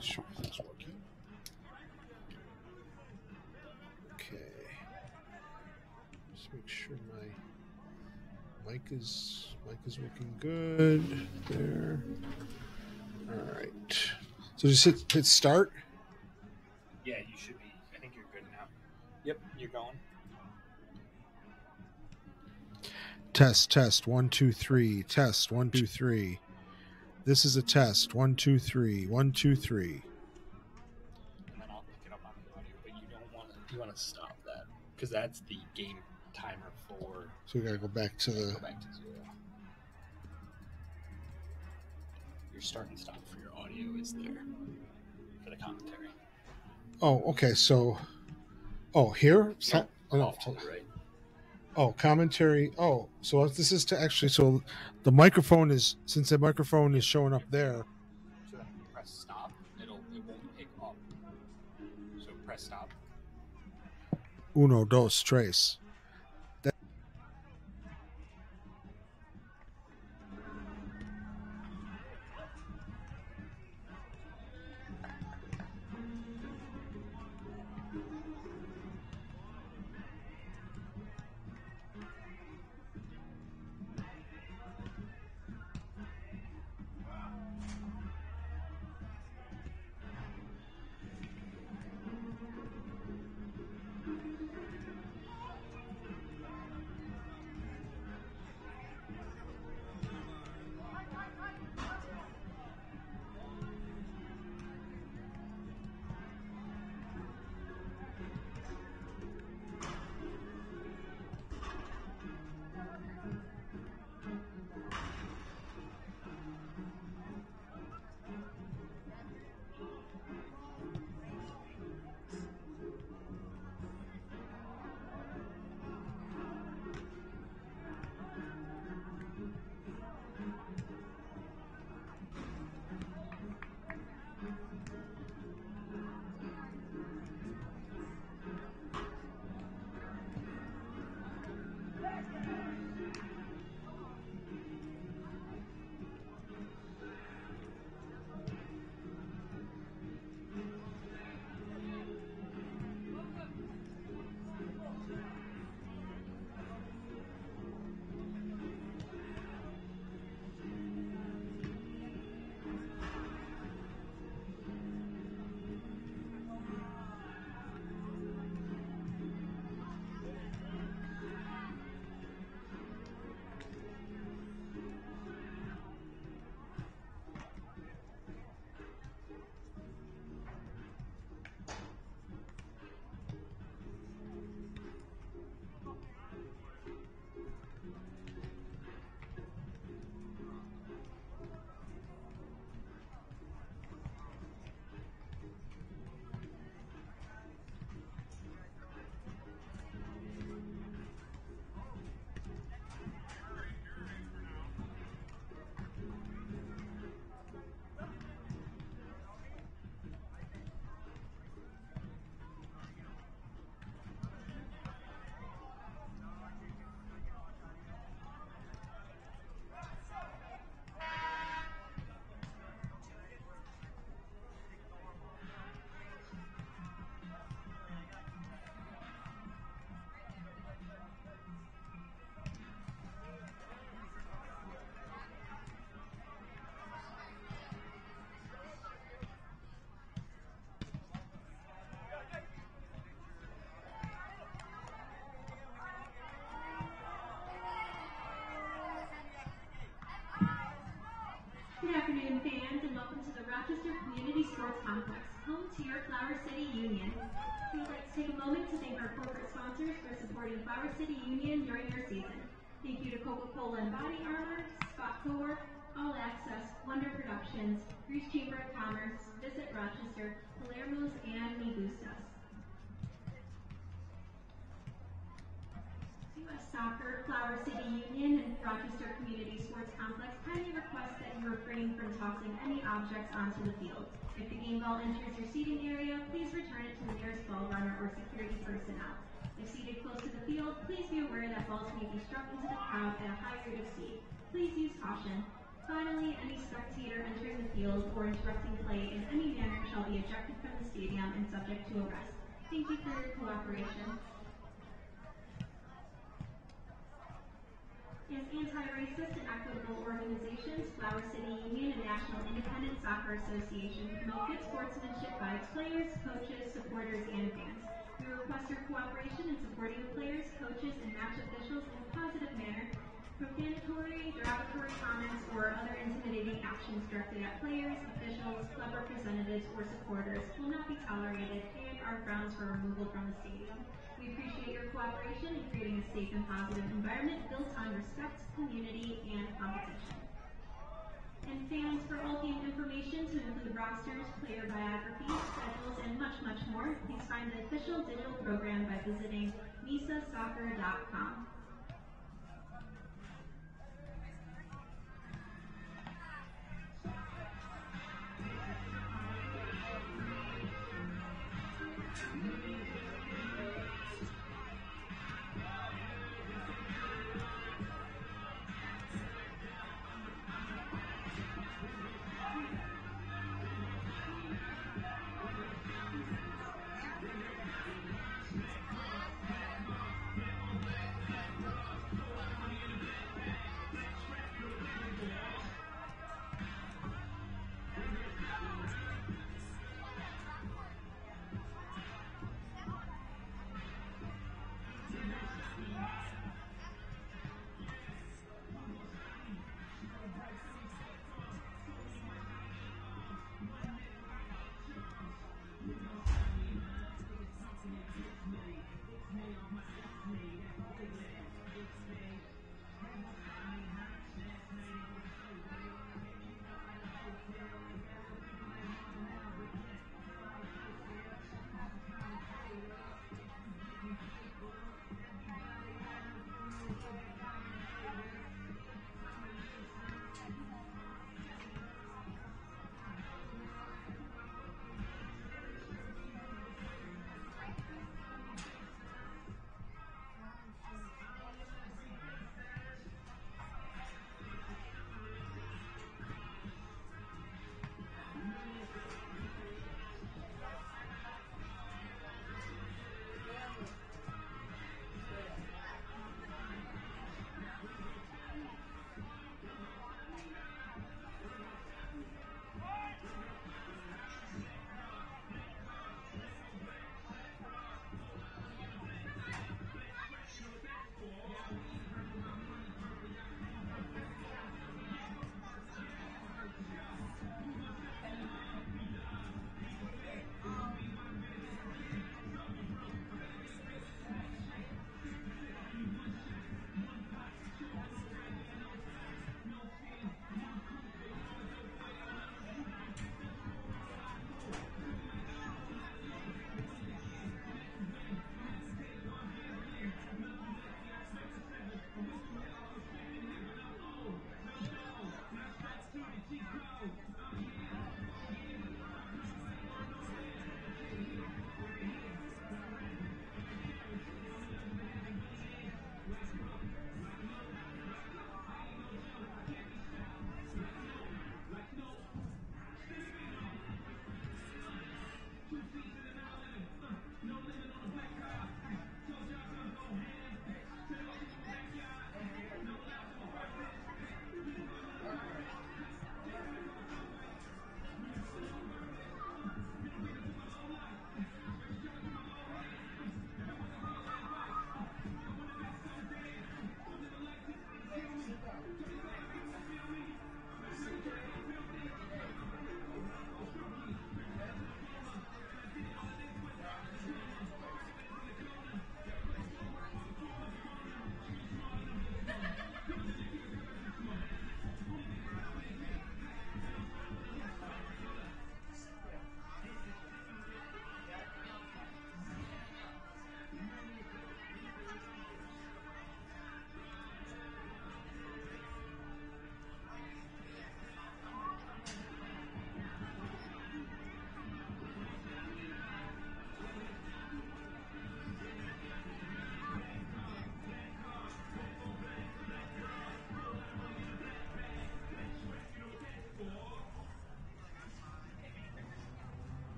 Sure, that's working. Okay. Just make sure my mic is working good there. All right. So just hit start. Yeah, you should be. I think you're good now. Yep, you're going. Test 1 2 3. Test 1 2 3. This is a test. 1 2 3. 1 2 3. And then I'll pick it up on the audio, but you want to stop that because that's the game timer for. So we gotta go back to the. Go back to 0. Your start and stop for your audio is there for the commentary. Oh, okay. So, here. Nope. No. To the right. Oh, commentary. Oh, so this is to actually. So the microphone is, since the microphone is showing up there. So then when you press stop, it won't pick up. So press stop. 1 2 3. Good afternoon, fans, and welcome to the Rochester Community Sports Complex, home to your Flower City Union. We would like to take a moment to thank our corporate sponsors for supporting Flower City Union during their season. Thank you to Coca-Cola and Body Armor, Scott Co-work, All Access, Wonder Productions, Greece Chamber of Commerce, Visit Rochester, Palermo's, and Me Gustas. U.S. Soccer, Flower City Union, and Rochester Community Sports Complex kindly request that you refrain from tossing any objects onto the field. If the game ball enters your seating area, please return it to the nearest ball runner or security personnel. If seated close to the field, please be aware that balls may be struck into the crowd at a high rate of speed. Please use caution. Finally, any spectator entering the field or interrupting play in any manner shall be ejected from the stadium and subject to arrest. Thank you for your cooperation. As anti-racist and equitable organizations, Flower City Union and National Independent Soccer Association promote good sportsmanship by its players, coaches, supporters, and fans. We request your cooperation in supporting the players, coaches, and match officials in a positive manner. Profanatory, derogatory comments, or other intimidating actions directed at players, officials, club representatives, or supporters will not be tolerated and are grounds for removal from the stadium. We appreciate your cooperation in creating a safe and positive environment built on respect, community, and competition. And fans, for all game information to include rosters, player biographies, schedules, and much, much more, please find the official digital program by visiting misasoccer.com.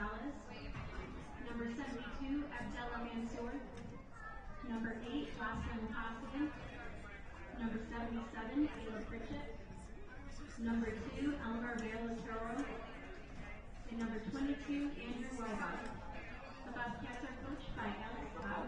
Gonzalez. Number 72, Abdella Mansour. Number 8, Jocelyn Costigan. Number 77, Caleb Pritchett. Number 2, Elmer Velasquez. And number 22, Andrew Welbach. The Bobcats are coached by Alex Cloud.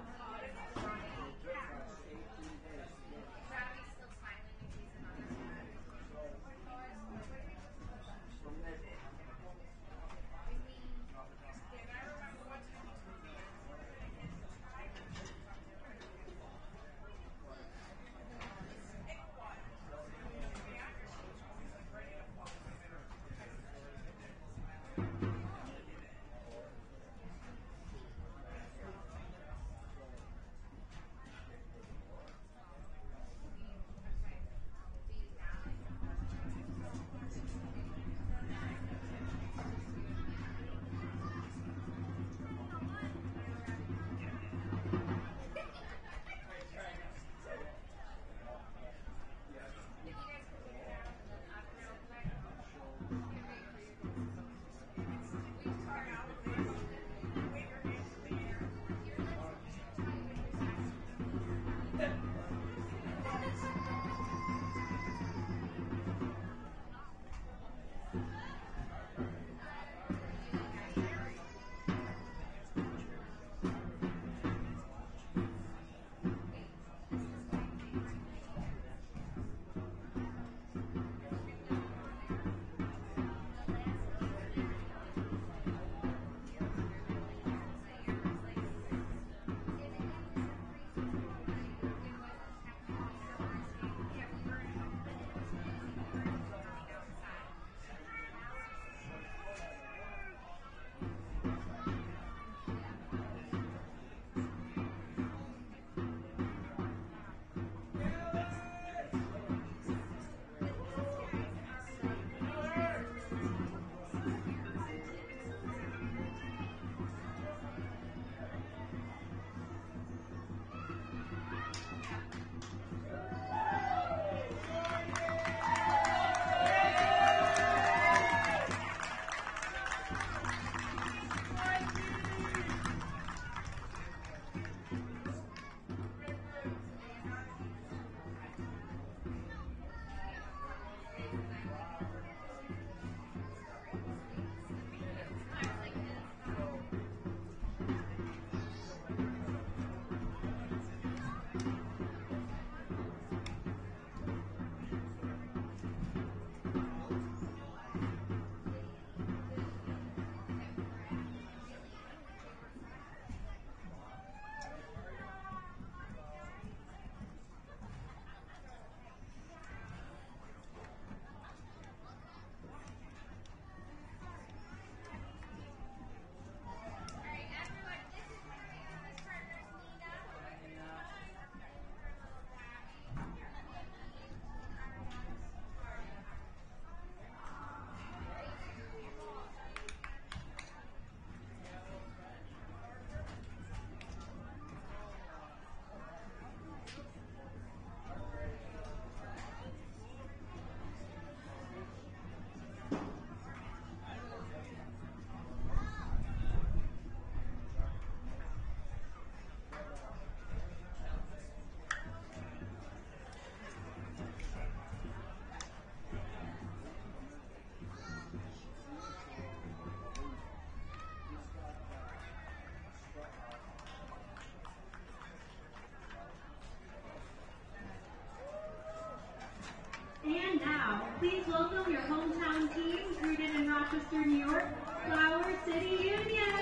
And now, please welcome your hometown teams rooted in Rochester, New York, Flower City Union.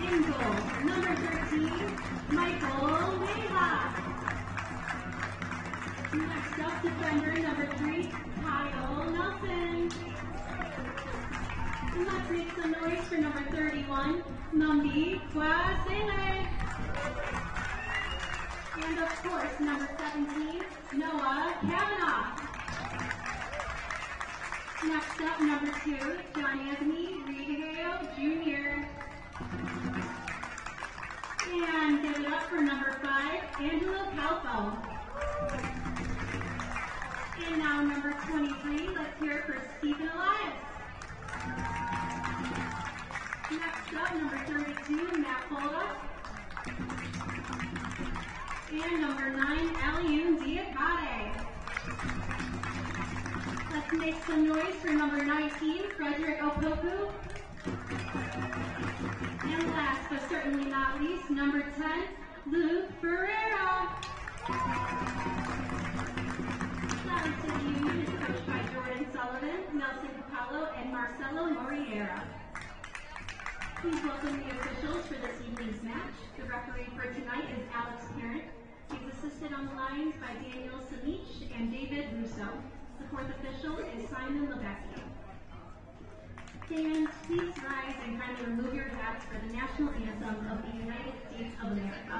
In goal, number 13, Michael Waylock. Next up, defender number 3, Kyle Nelson. Let's make some noise for number 31, Mambi Kwasele. And of course, number 17, Noah Kavanaugh. Next up, number 2, John Anthony Rigao Jr. And give it up for number 5, Angelo Calpo. And now number 23, let's hear it for Stephen Elias. Next up, number 32, Matt Polda. And number 9, Eliun Diakate. Let's make some noise for number 19, Frederick Opoku. And last but certainly not least, number 10, Luke Ferreira. Flower City Union is coached by Jordan Sullivan, Nelson Capello, and Marcelo Moriera. Please welcome the officials for this evening's match. The referee for tonight is Alex Parent. He's assisted on the lines by Daniel Samich and David Russo. The fourth official is Simon Lebesky. Fans, please rise and kindly remove your hats for the national anthem of the United States of America.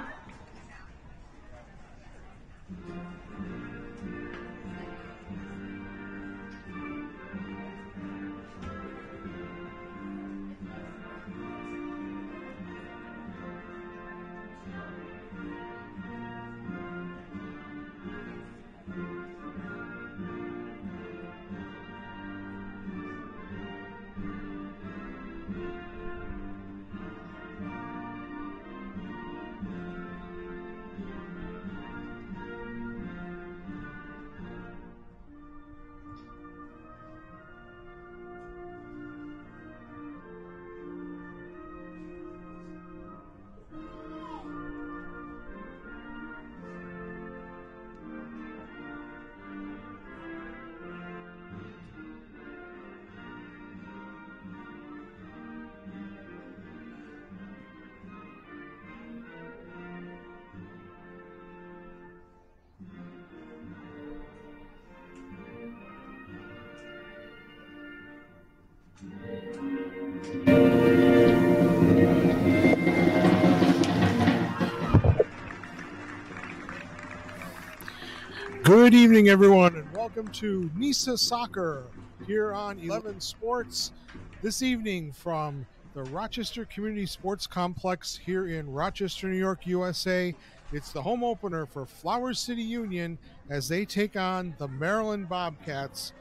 Good evening, everyone, and welcome to NISA Soccer here on 11 Sports this evening from the Rochester Community Sports Complex here in Rochester, New York, USA. It's the home opener for Flower City Union as they take on the Maryland Bobcats.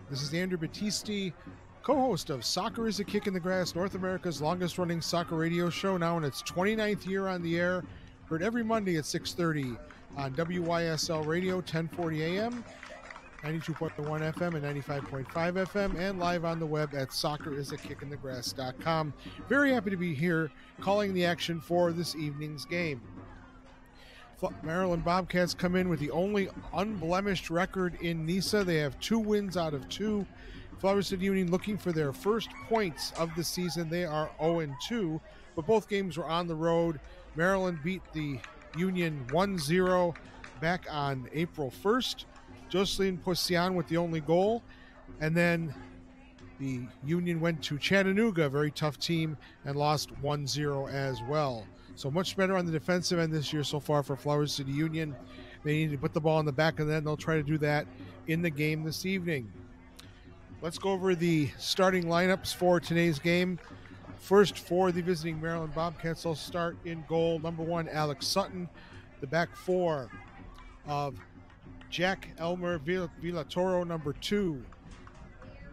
This is Andrew Battisti, co-host of Soccer is a Kick in the Grass, North America's longest-running soccer radio show, now in its 29th year on the air, heard every Monday at 6:30 on WYSL Radio, 1040 AM, 92.1 FM and 95.5 FM, and live on the web at soccerisakickinthegrass.com. Very happy to be here calling the action for this evening's game. Maryland Bobcats come in with the only unblemished record in NISA. They have 2 wins out of 2. Flower City Union looking for their first points of the season. They are 0-2, but both games were on the road. Maryland beat the Union 1-0 back on April 1st. Jocelyn Posian with the only goal. And then the Union went to Chattanooga, a very tough team, and lost 1-0 as well. So much better on the defensive end this year so far for Flower City Union. They need to put the ball in the back of the net. They'll try to do that in the game this evening. Let's go over the starting lineups for today's game. First, for the visiting Maryland Bobcats, they'll start in goal. Number 1, Alex Sutton. The back 4 of Jack Elmer Villatoro, number 2.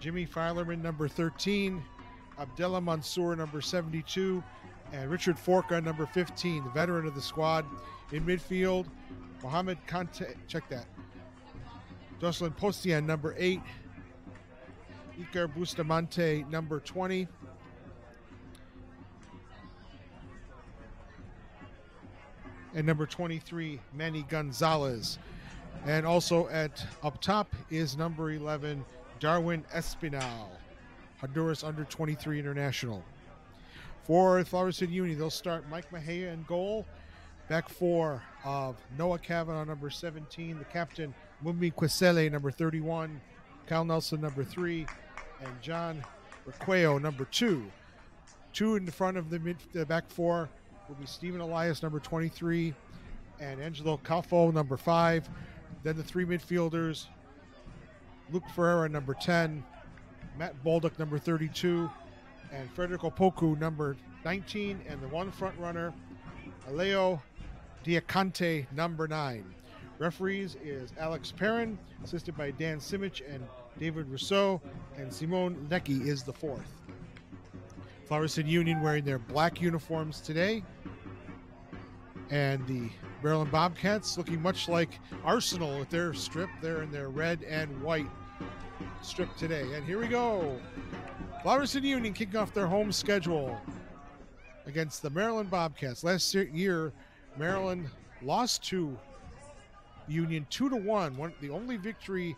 Jimmy Filerman, number 13. Abdullah Mansour, number 72. And Richard Forka, number 15, the veteran of the squad. In midfield, Mohamed Kante, check that. Jocelyn Postian, number 8. Iker Bustamante, number 20. And number 23, Manny Gonzalez. And also up top is number 11, Darwin Espinal, Honduras under-23 international. For Flower City Union, they'll start Mike Mejia in goal. Back 4 of Noah Kavanaugh, number 17. The captain, Mumbi Kwesele, number 31. Kyle Nelson, number 3. And John Requeo, number 2. 2 in the front of the back 4 will be Stephen Elias, number 23. And Angelo Calfo, number 5. Then the 3 midfielders, Luke Ferreira, number 10. Matt Bolduc, number 32. And Frederick Opoku, number 19, and the one front runner, Aleo Diakante, number 9. Referees is Alex Perrin, assisted by Dan Simic and David Rousseau, and Simone Leckie is the fourth. Flower City Union wearing their black uniforms today, and the Maryland Bobcats looking much like Arsenal with their strip. They're in their red and white strip today. And here we go. Flower City Union kicking off their home schedule against the Maryland Bobcats. Last year, Maryland lost to Union 2-1. The only victory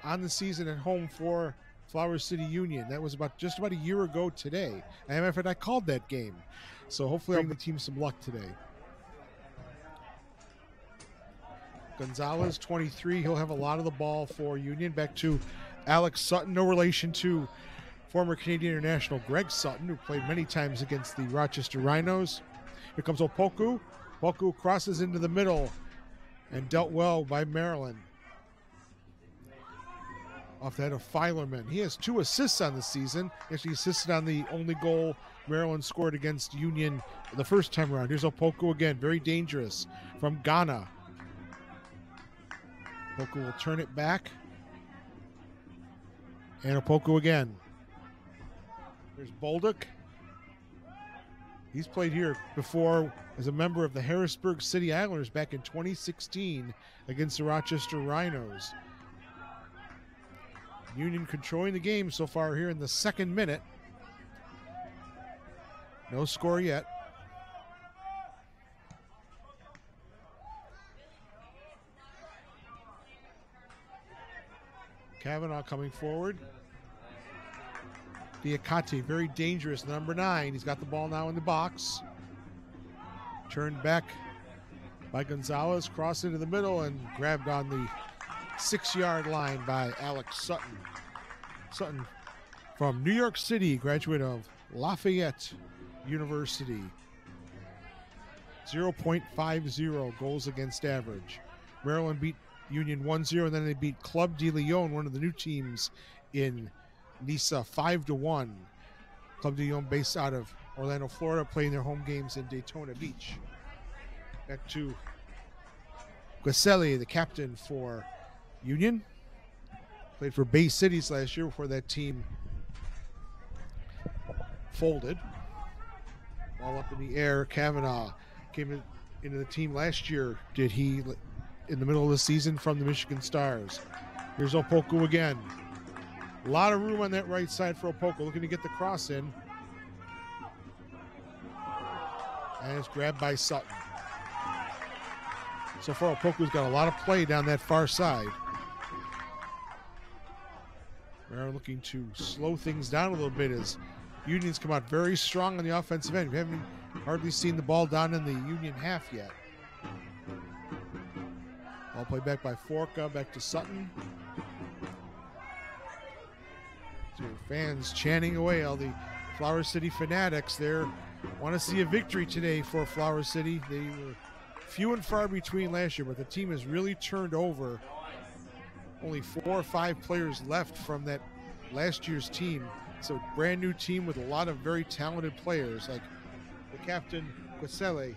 on the season at home for Flower City Union. That was just about a year ago today. As a matter of fact, I called that game. So hopefully I'll bring the team some luck today. Gonzalez, 23. He'll have a lot of the ball for Union. Back to Alex Sutton. No relation to former Canadian international Greg Sutton, who played many times against the Rochester Rhinos. Here comes Opoku. Opoku crosses into the middle and dealt well by Maryland. Off that of Filerman. He has 2 assists on the season. Actually assisted on the only goal Maryland scored against Union the first time around. Here's Opoku again, very dangerous from Ghana. Opoku will turn it back. And Opoku again. There's Bolduc. He's played here before as a member of the Harrisburg City Islanders back in 2016 against the Rochester Rhinos. Union controlling the game so far here in the 2nd minute. No score yet. Kavanaugh coming forward. Diakate, very dangerous, number 9. He's got the ball now in the box. Turned back by Gonzalez, crossed into the middle and grabbed on the 6-yard line by Alex Sutton. Sutton from New York City, graduate of Lafayette University. 0.50 goals against average. Maryland beat Union 1-0, and then they beat Club de Leon, one of the new teams in NISA, 5-1. Club de Leon based out of Orlando, Florida, playing their home games in Daytona Beach. Back to Guaselli, the captain for Union. Played for Bay Cities last year before that team folded. Ball up in the air. Kavanaugh came into the team last year, did he, in the middle of the season from the Michigan Stars. Here's Opoku again. A lot of room on that right side for Opoku, looking to get the cross in. And it's grabbed by Sutton. So far, Opoku's got a lot of play down that far side. We're looking to slow things down a little bit as Union's come out very strong on the offensive end. We haven't hardly seen the ball down in the Union half yet. Ball played back by Forka, back to Sutton. So fans chanting away, all the Flower City fanatics there want to see a victory today for Flower City. They were few and far between last year, but the team has really turned over. Only 4 or 5 players left from that last year's team. It's a brand new team with a lot of very talented players, like the captain, Guaselli,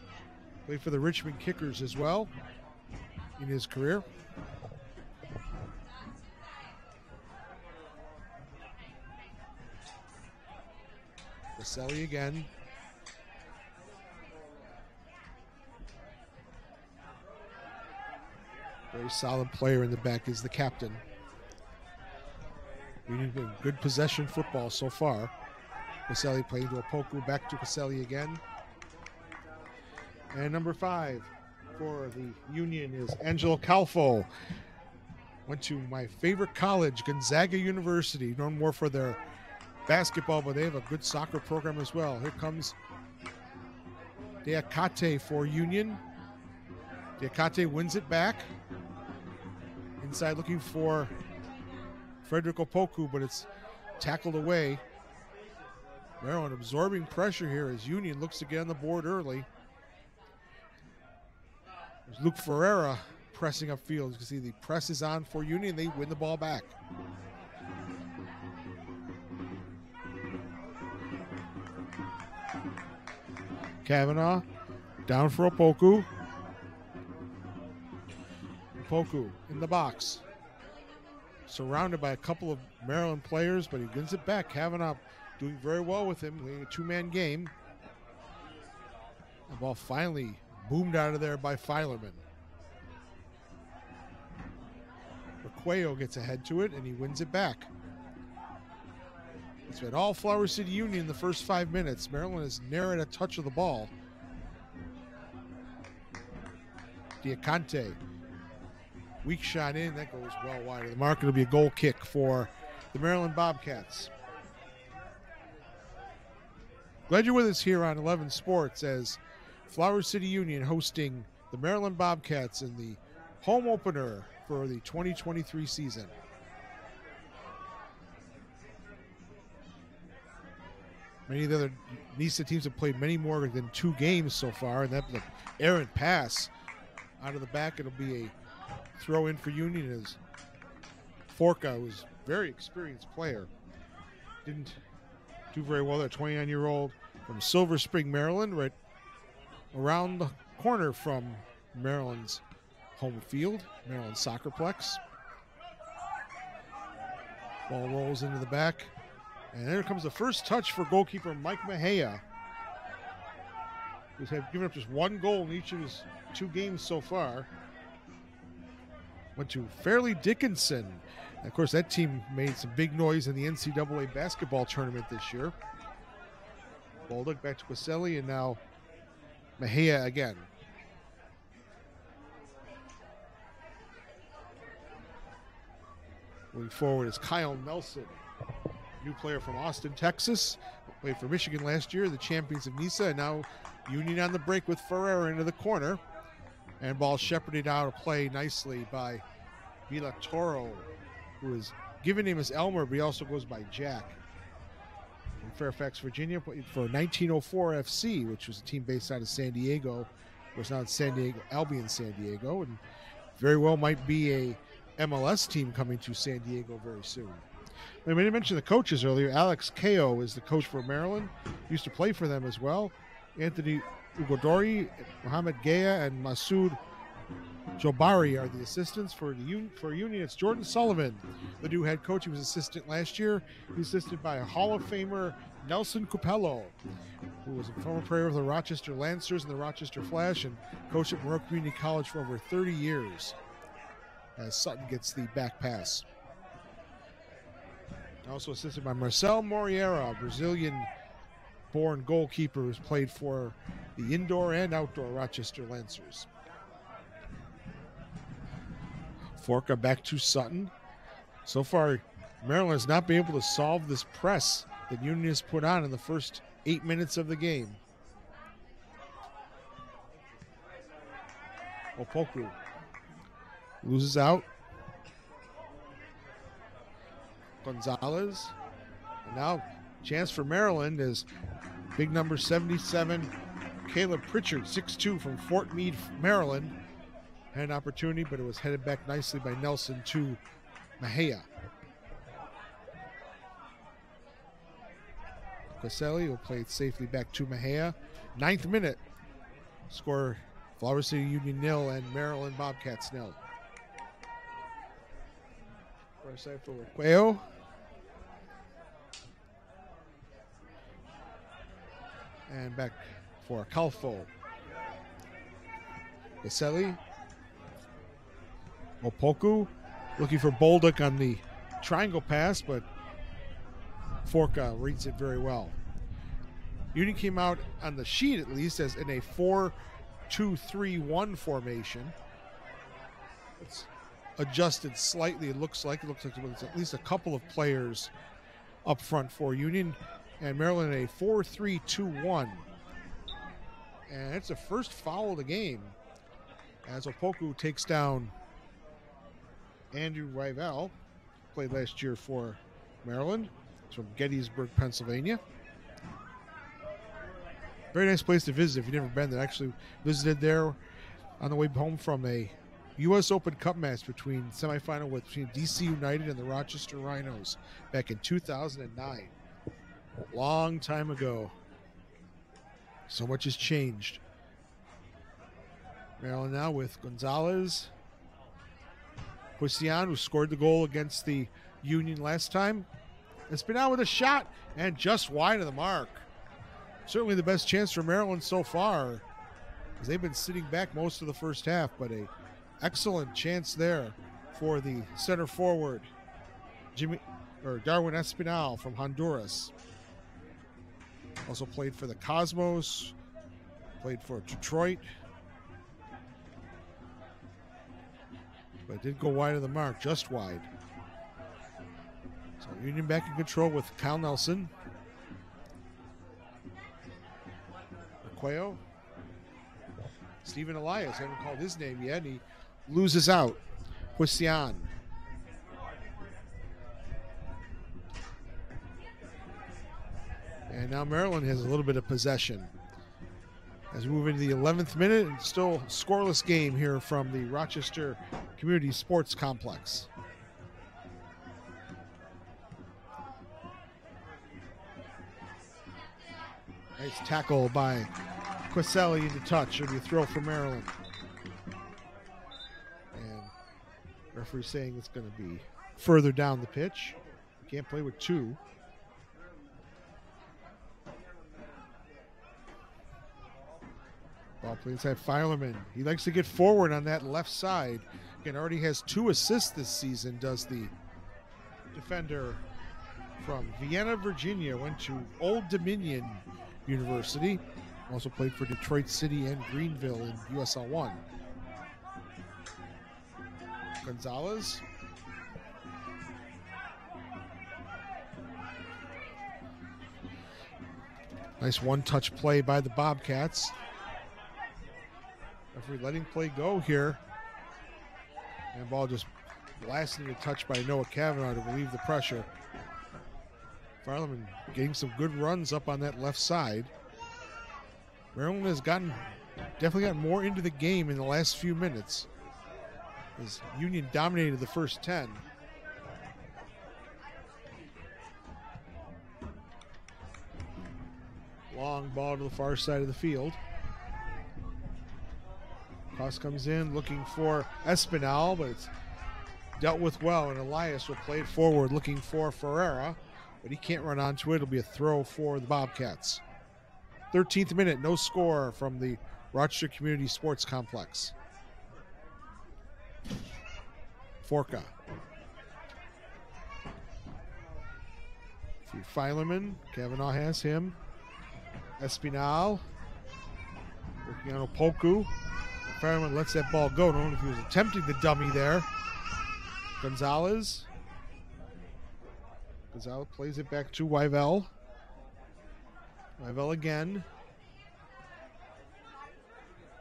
played for the Richmond Kickers as well in his career. Guaselli again. Very solid player in the back is the captain. Union been good possession football so far. Guaselli playing to Opoku, back to Guaselli again. And number 5 for the Union is Angelo Calfo. Went to my favorite college, Gonzaga University, known more for their basketball, but they have a good soccer program as well. Here comes Diakate for Union. Diakate wins it back. Inside looking for Frederick Opoku, but it's tackled away. Maryland absorbing pressure here as Union looks to get on the board early. There's Luke Ferreira pressing upfield. You can see the press is on for Union. They win the ball back. Kavanaugh down for Opoku. Opoku in the box. Surrounded by a couple of Maryland players, but he wins it back. Kavanaugh doing very well with him, winning a two-man game. The ball finally boomed out of there by Filerman. Requeo gets ahead to it, and he wins it back. It's been all Flower City Union in the first 5 minutes. Maryland has narrowed a touch of the ball. Diacante. Weak shot in. That goes well wide of the mark. It'll be a goal kick for the Maryland Bobcats. Glad you're with us here on 11 Sports as Flower City Union hosting the Maryland Bobcats in the home opener for the 2023 season. Many of the other NISA teams have played many more than 2 games so far, and that's an errant pass out of the back. It'll be a throw in for Union as Forca, who's a very experienced player, didn't do very well. That 29-year-old from Silver Spring, Maryland, right around the corner from Maryland's home field, Maryland Soccerplex. Ball rolls into the back. And there comes the first touch for goalkeeper Mike Mejia, who's given up just 1 goal in each of his 2 games so far. Went to Fairleigh Dickinson. And of course, that team made some big noise in the NCAA basketball tournament this year. Bolduc back to Pacelli, and now Mejia again. Moving forward is Kyle Nelson, new player from Austin, Texas. Played for Michigan last year, the champions of NISA, and now Union on the break with Ferreira into the corner. And ball shepherded out of play nicely by Villatoro, who is given name as Elmer, but he also goes by Jack. From Fairfax, Virginia, played for 1904 FC, which was a team based out of San Diego. Of course, now it's San Diego, Albion San Diego, and very well might be a MLS team coming to San Diego very soon. I didn't mention the coaches earlier. Alex Kao is the coach for Maryland. Used to play for them as well. Anthony Ugodori, Mohamed Gaya, and Masoud Jobari are the assistants for Union. It's Jordan Sullivan, the new head coach. He was assistant last year. He's assisted by a Hall of Famer, Nelson Cupello, who was a former player of the Rochester Lancers and the Rochester Flash, and coached at Monroe Community College for over 30 years. As Sutton gets the back pass. Also assisted by Marcel Moriera, a Brazilian-born goalkeeper who's played for the indoor and outdoor Rochester Lancers. Forca back to Sutton. So far, Maryland has not been able to solve this press that Union has put on in the first 8 minutes of the game. Opoku loses out. Gonzalez. And now chance for Maryland is big number 77, Caleb Pritchard, 6'2", from Fort Meade, Maryland. Had an opportunity, but it was headed back nicely by Nelson to Mejia. Caselli will play it safely back to Mejia. 9th minute. Score Flower City Union 0 and Maryland Bobcats 0. First side for Requeo. And back for Calfo. Caselli. Opoku looking for Bolduc on the triangle pass, but Forca reads it very well. Union came out on the sheet, at least, as in a 4-2-3-1 formation. It's adjusted slightly. It looks like there's at least a couple of players up front for Union, and Maryland in a 4-3-2-1. And it's the first foul of the game as Opoku takes down Andrew Rivel, played last year for Maryland. He's from Gettysburg, Pennsylvania. Very nice place to visit if you've never been there. Actually visited there on the way home from a U.S. Open Cup match semifinal between DC United and the Rochester Rhinos back in 2009. A long time ago. So much has changed. Maryland now with Gonzalez. Pusian, who scored the goal against the Union last time. Espinal with a shot and just wide of the mark. Certainly the best chance for Maryland so far, as they've been sitting back most of the first half, but a excellent chance there for the center forward, Darwin Espinal from Honduras. Also played for the Cosmos, played for Detroit, but did go wide of the mark, just wide. So Union back in control with Kyle Nelson. Arqueo. Stephen Elias, haven't called his name yet, and he loses out. Pusian. And now Maryland has a little bit of possession. As we move into the 11th minute, and still scoreless game here from the Rochester Community Sports Complex. Nice tackle by Quiselli into touch. It'll be a throw for Maryland. And referee saying it's going to be further down the pitch. Can't play with two. Ball played inside Filerman. He likes to get forward on that left side. Again, already has 2 assists this season, does the defender from Vienna, Virginia. Went to Old Dominion University. Also played for Detroit City and Greenville in USL 1. Gonzalez. Nice one-touch play by the Bobcats. Referee letting play go here. And ball just blasting a touch by Noah Kavanaugh to relieve the pressure. Filerman getting some good runs up on that left side. Maryland has definitely gotten more into the game in the last few minutes, as Union dominated the first 10. Long ball to the far side of the field. Cross comes in looking for Espinal, but it's dealt with well, and Elias will play it forward looking for Ferreira, but he can't run onto it. It'll be a throw for the Bobcats. 13th minute, no score from the Rochester Community Sports Complex. Forca. Filerman, Kavanaugh has him. Espinal, working on Opoku. Filerman lets that ball go. I don't know if he was attempting the dummy there. Gonzalez. Gonzalez plays it back to Wyvell. Wyvell again.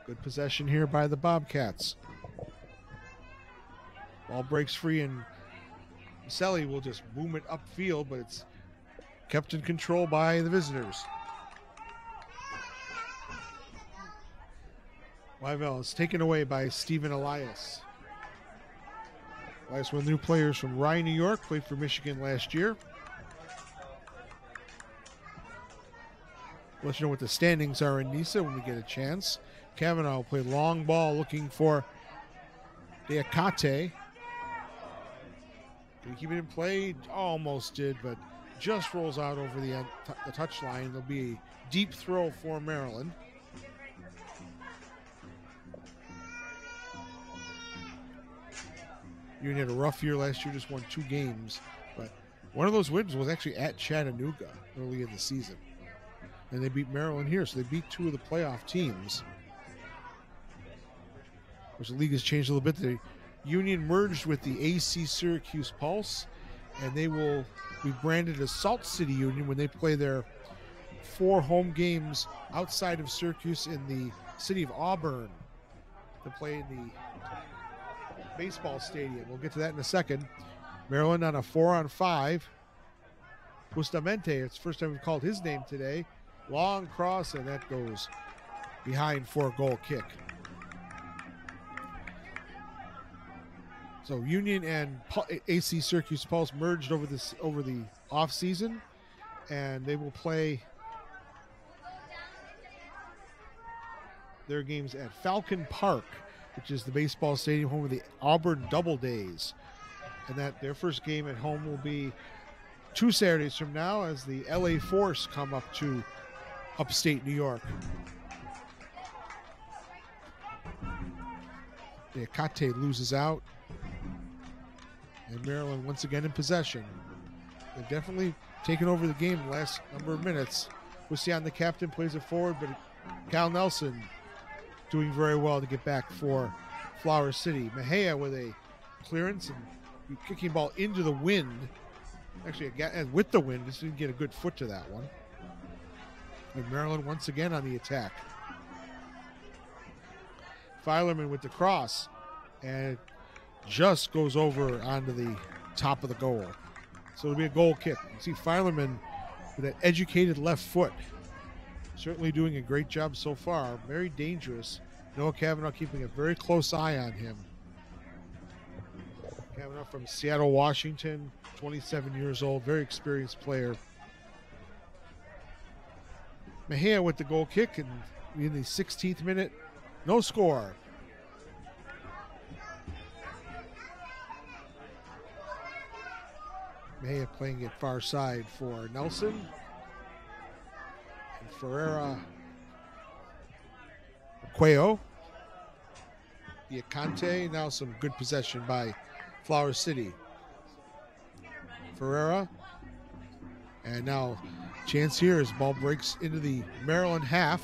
Good possession here by the Bobcats. Ball breaks free and Selly will just boom it upfield, but it's kept in control by the visitors. Wyvell is taken away by Stephen Elias. Elias, one of the new players from Rye, New York, played for Michigan last year. Let you know what the standings are in NISA when we get a chance. Kavanaugh will play long ball looking for Deacate. Can he keep it in play? Almost did, but just rolls out over the touchline. There'll be a deep throw for Maryland. Union had a rough year last year, just won 2 games, but one of those wins was actually at Chattanooga early in the season. And they beat Maryland here, so they beat 2 of the playoff teams. Which the league has changed a little bit. The Union merged with the AC Syracuse Pulse, and they will be branded as Salt City Union when they play their 4 home games outside of Syracuse in the city of Auburn to play in the baseball stadium. We'll get to that in a second. Maryland on a 4-on-5. Bustamante, it's the first time we've called his name today. Long cross, and that goes behind for a goal kick. So Union and AC Syracuse Pulse merged over the offseason, and they will play their games at Falcon Park which is the baseball stadium home of the Auburn Doubledays. And that their first game at home will be 2 Saturdays from now as the LA Force come up to upstate New York. Diakate loses out. And Maryland once again in possession. They've definitely taken over the game the last number of minutes. Hussian, the captain, plays it forward, but Cal Nelson doing very well to get back for Flower City. Mejia with a clearance and kicking ball into the wind. Actually, with the wind, just didn't get a good foot to that one. And Maryland once again on the attack. Filerman with the cross, and it just goes over onto the top of the goal. So it'll be a goal kick. You see Filerman with that educated left foot. Certainly doing a great job so far. Very dangerous. Noah Kavanaugh keeping a very close eye on him. Kavanaugh from Seattle, Washington, 27 years old, very experienced player. Mejia with the goal kick, and in the 16th minute, no score. Mejia playing it far side for Nelson. And Ferreira, Cuello, Diacante. Now some good possession by Flower City. Ferreira. And now chance here as ball breaks into the Maryland half.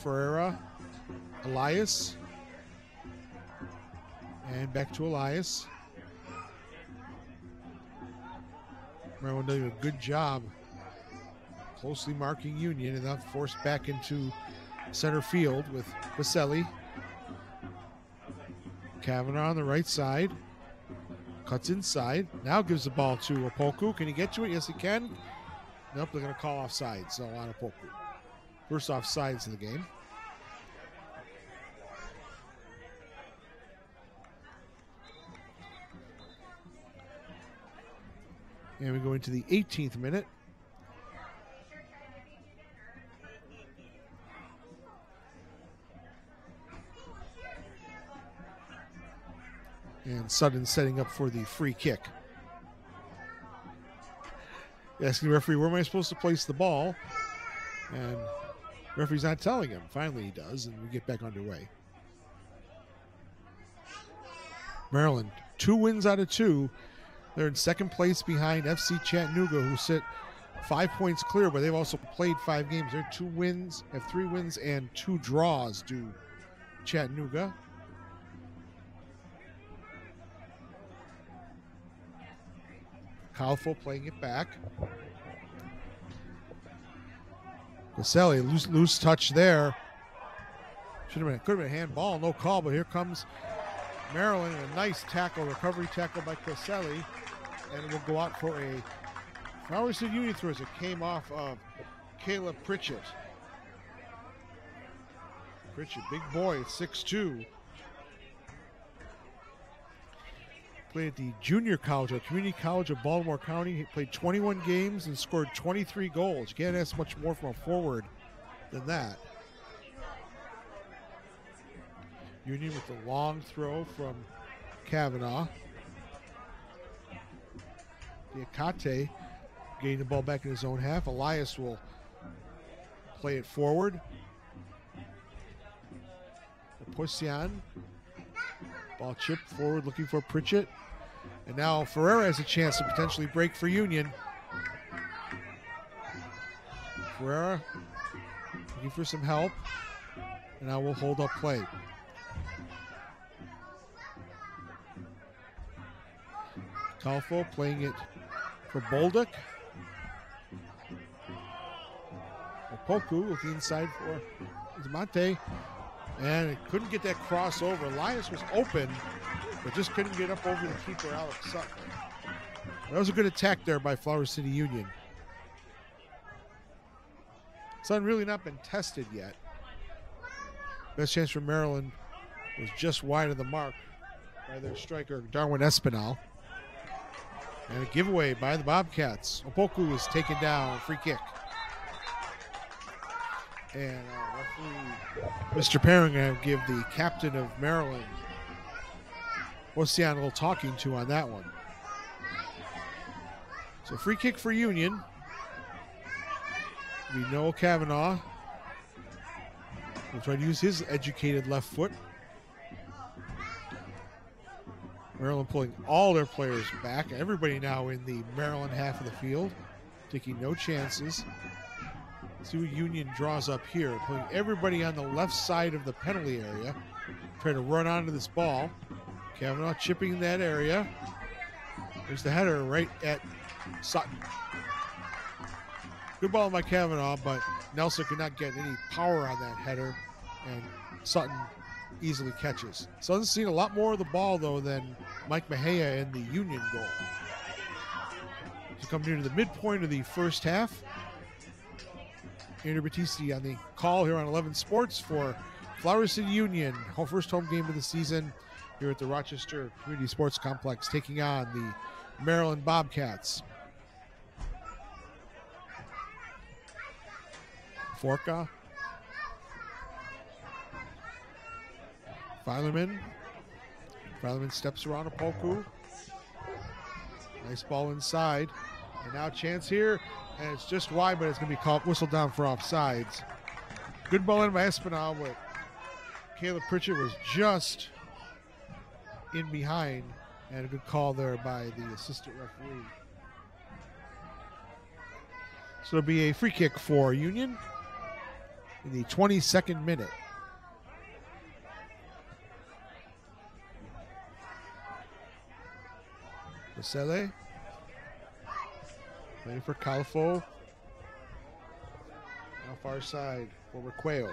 Ferreira, Elias. And back to Elias. Maryland doing a good job closely marking Union, and now forced back into center field with Vaselli. Kavanaugh on the right side. Cuts inside. Now gives the ball to Opoku. Can he get to it? Yes, he can. Nope, they're going to call offside, so on Opoku. First offsides of the game. And we go into the 18th minute. And Sutton setting up for the free kick. Asking the referee, where am I supposed to place the ball? And the referee's not telling him. Finally he does, and we get back underway. Maryland, 2 wins out of 2. They're in second place behind FC Chattanooga, who sit 5 points clear, but they've also played 5 games. They're 2 wins, have 3 wins and 2 draws to Chattanooga. Calfo playing it back. Vaselli, loose touch there. Could have been a handball, no call, but here comes Maryland. A nice tackle, recovery tackle by Caselli, and it will go out for a Flower City Union throw as it came off of Caleb Pritchett. Pritchett, big boy at 6'2". Played at the junior college, at Community College of Baltimore County. He played 21 games and scored 23 goals. You can't ask much more from a forward than that. Union with the long throw from Kavanaugh. Diacate getting the ball back in his own half. Elias will play it forward. Hussian. Ball chipped forward looking for Pritchett. And now Ferreira has a chance to potentially break for Union. Ferreira looking for some help. And now we'll hold up play. Calfo playing it for Bolduc. Opoku with the inside for Monte. And it couldn't get that crossover. Elias was open, but just couldn't get up over the keeper, Alex Sutton. That was a good attack there by Flower City Union. Sutton really not been tested yet. Best chance for Maryland was just wide of the mark by their striker, Darwin Espinal. And a giveaway by the Bobcats. Opoku was taken down, free kick. And Referee Mr. Perrin going to give the captain of Maryland, Ocean, a little talking to on that one. So free kick for Union. We know Kavanaugh will try to use his educated left foot. Maryland pulling all their players back. Everybody now in the Maryland half of the field, taking no chances. See what Union draws up here, putting everybody on the left side of the penalty area. Try to run onto this ball. Kavanaugh chipping in that area. There's the header right at Sutton. Good ball by Kavanaugh, but Nelson could not get any power on that header, and Sutton easily catches. Sutton's seen a lot more of the ball, though, than Mike Mejia in the Union goal. To come near to the midpoint of the first half. Andrew Battisti on the call here on 11 Sports for Flower City Union, first home game of the season here at the Rochester Community Sports Complex, taking on the Maryland Bobcats. Forka. Filerman. Filerman steps around Opoku. Nice ball inside. And now chance here. And it's just wide, but it's going to be called, whistled down for offsides. Good ball in by Espinal, but Caleb Pritchett was just in behind. And a good call there by the assistant referee. So it'll be a free kick for Union in the 22nd minute. Basele playing for Calfo. Now far side for Requeo.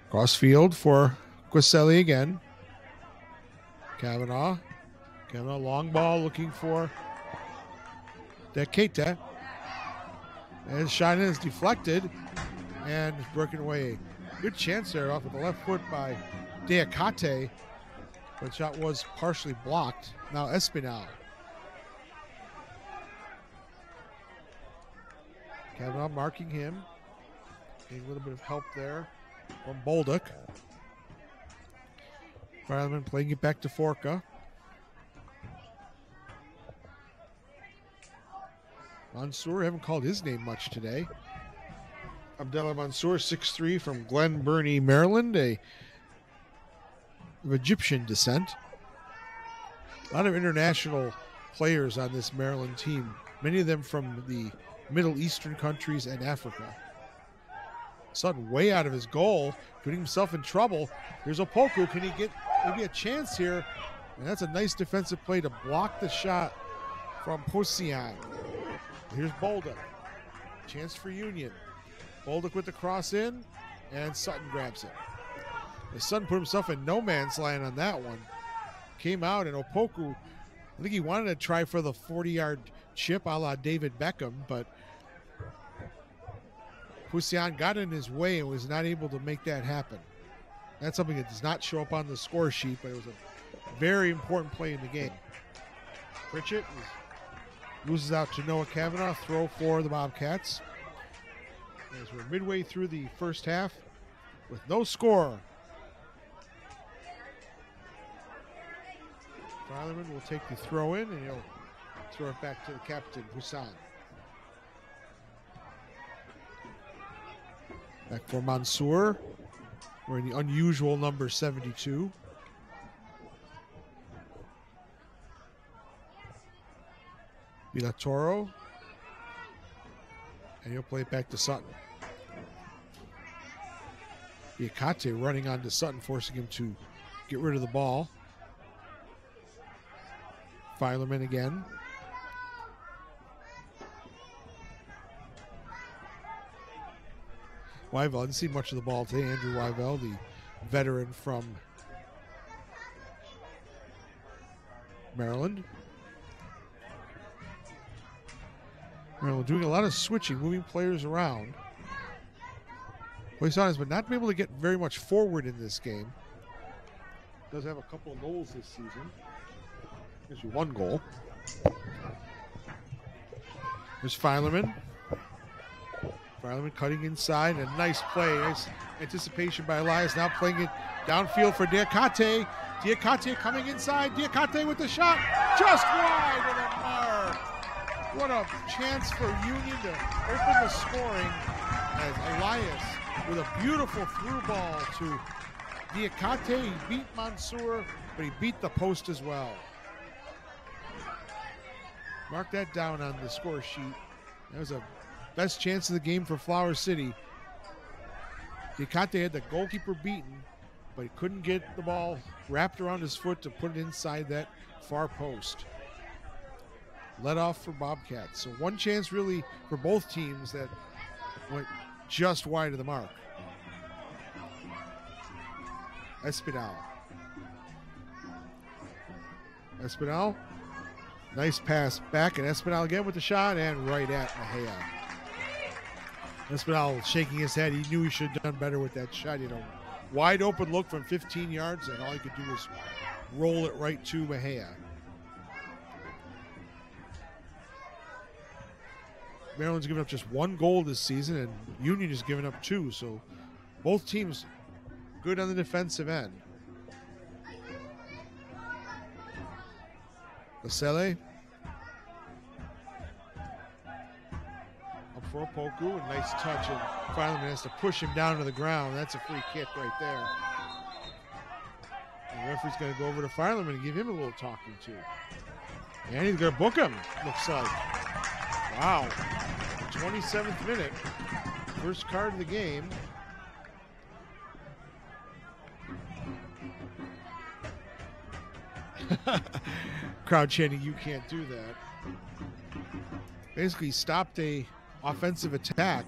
Crossfield for Quiselli again. Kavanaugh. Kavanaugh, long ball looking for Deketa. And his shot in is deflected and broken away. Good chance there off of the left foot by Deacate, but the shot was partially blocked. Now Espinal. Kavanaugh marking him. Getting a little bit of help there from Bolduc. Fireman playing it back to Forka. Mansour, haven't called his name much today. Abdullah Mansour, 6'3", from Glen Burnie, Maryland, of Egyptian descent. A lot of international players on this Maryland team, many of them from the Middle Eastern countries and Africa. Sutton way out of his goal, putting himself in trouble. Here's Opoku. Can he get maybe a chance here? And that's a nice defensive play to block the shot from Posian. Here's Bolduc. Chance for Union. Bolduc with the cross in, and Sutton grabs it. The Sutton put himself in no man's land on that one. Came out, and Opoku, I think he wanted to try for the 40-yard chip a la David Beckham, but Posian got in his way and was not able to make that happen. That's something that does not show up on the score sheet, but it was a very important play in the game. Pritchett loses out to Noah Kavanaugh, throw for the Bobcats. As we're midway through the first half with no score. Filerman will take the throw in, and he'll throw it back to the captain, Hussan. Back for Mansour. Wearing the unusual number 72. Villatoro. And he'll play it back to Sutton. Diacate running onto Sutton, forcing him to get rid of the ball. Filerman again. Wyvell, I didn't see much of the ball today. Andrew Wyvell, the veteran from Maryland. Maryland doing a lot of switching, moving players around. Poisson has been not been able to get very much forward in this game. Does have a couple of goals this season. Gives you one goal. There's Filerman. Filerman cutting inside. A nice play. Nice anticipation by Elias. Now playing it downfield for Diacate. Diacate coming inside. Diacate with the shot. Just wide of the mark. What a chance for Union to open the scoring as Elias with a beautiful through ball to Diacate. He beat Mansour, but he beat the post as well. Mark that down on the score sheet. That was a best chance of the game for Flower City. Diacate had the goalkeeper beaten, but he couldn't get the ball wrapped around his foot to put it inside that far post. Let off for Bobcats. So one chance really for both teams that went just wide of the mark. Espinal. Espinal. Nice pass back, and Espinal again with the shot, and right at Mejia. Espinal shaking his head. He knew he should have done better with that shot. You know, wide open look from 15 yards, and all he could do was roll it right to Mejia. Maryland's given up just one goal this season, and Union has given up 2. So both teams good on the defensive end. Basele up for a Poku, a nice touch, and Filerman has to push him down to the ground. That's a free kick right there. And the referee's going to go over to Filerman and give him a little talking to. And he's going to book him, looks like. Wow. 27th minute. First card of the game. Crowd chanting, "You can't do that." Basically stopped a offensive attack.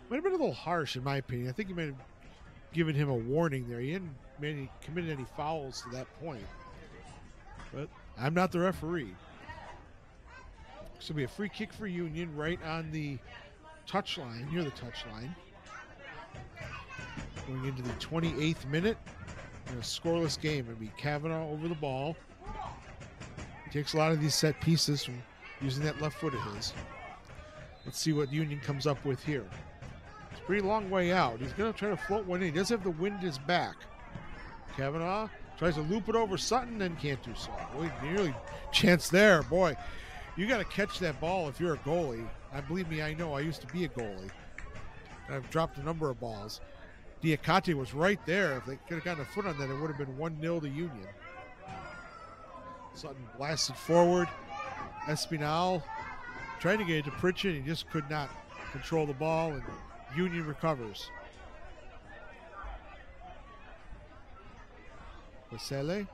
Might have been a little harsh in my opinion. I think he might have given him a warning there. He hadn't committed any fouls to that point. But I'm not the referee. This will be a free kick for Union right on the touch line, near the touch line. Going into the 28th minute in a scoreless game. It'll be Kavanaugh over the ball. He takes a lot of these set pieces from using that left foot of his. Let's see what Union comes up with here. It's a pretty long way out. He's going to try to float one in. He does have the wind his back. Kavanaugh tries to loop it over Sutton and can't do so. Boy, nearly chance there. Boy, you got to catch that ball if you're a goalie. Believe me, I know. I used to be a goalie. I've dropped a number of balls. Diacate was right there. If they could have gotten a foot on that, it would have been 1-0 to Union. Sutton blasted forward. Espinal trying to get it to Pritchett. He just could not control the ball, and Union recovers. Basele.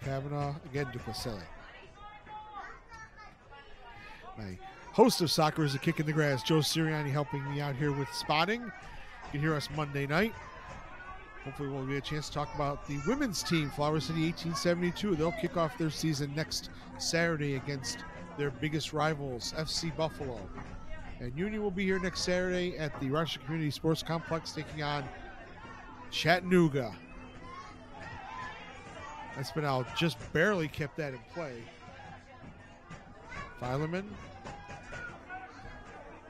Kavanaugh again to Basele. My host of Soccer is a Kick in the Grass, Joe Sirianni, helping me out here with spotting. You can hear us Monday night. Hopefully we'll get a chance to talk about the women's team, Flower City 1872. They'll kick off their season next Saturday against their biggest rivals, FC Buffalo. And Union will be here next Saturday at the Rochester Community Sports Complex taking on Chattanooga. Espinal just barely kept that in play. Filerman,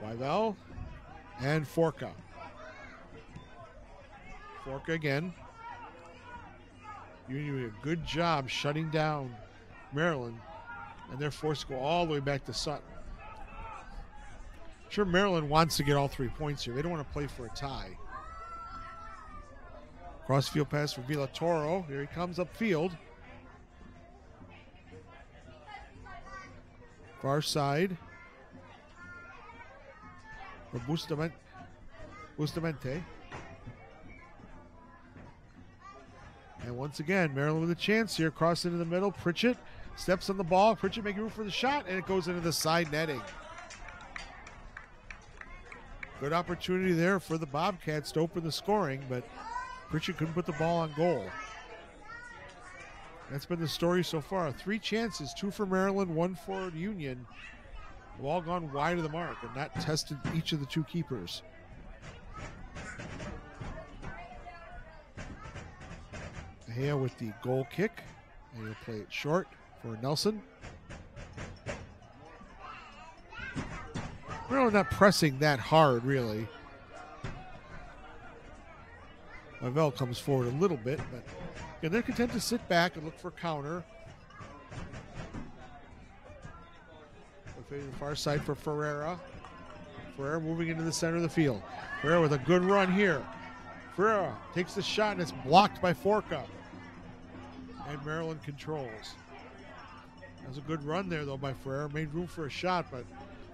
Wyvell, and Forca. Forca again. Union did a good job shutting down Maryland, and they're forced to go all the way back to Sutton. I'm sure Maryland wants to get all 3 points here. They don't want to play for a tie. Crossfield pass for Villatoro. Here he comes upfield. Far side. For Bustamante. And once again, Maryland with a chance here. Cross into the middle. Pritchett steps on the ball. Pritchett making room for the shot, and it goes into the side netting. Good opportunity there for the Bobcats to open the scoring, but Pritchett couldn't put the ball on goal. That's been the story so far. 3 chances, 2 for Maryland, 1 for Union. They've all gone wide of the mark and not tested each of the 2 keepers. Mejia with the goal kick, and he'll play it short for Nelson. We're not pressing that hard, really. Lavelle comes forward a little bit, but again, they're content to sit back and look for a counter. The far side for Ferreira. Ferreira moving into the center of the field. Ferreira with a good run here. Ferreira takes the shot and it's blocked by Forca. And Maryland controls. That was a good run there, though, by Ferreira. Made room for a shot, but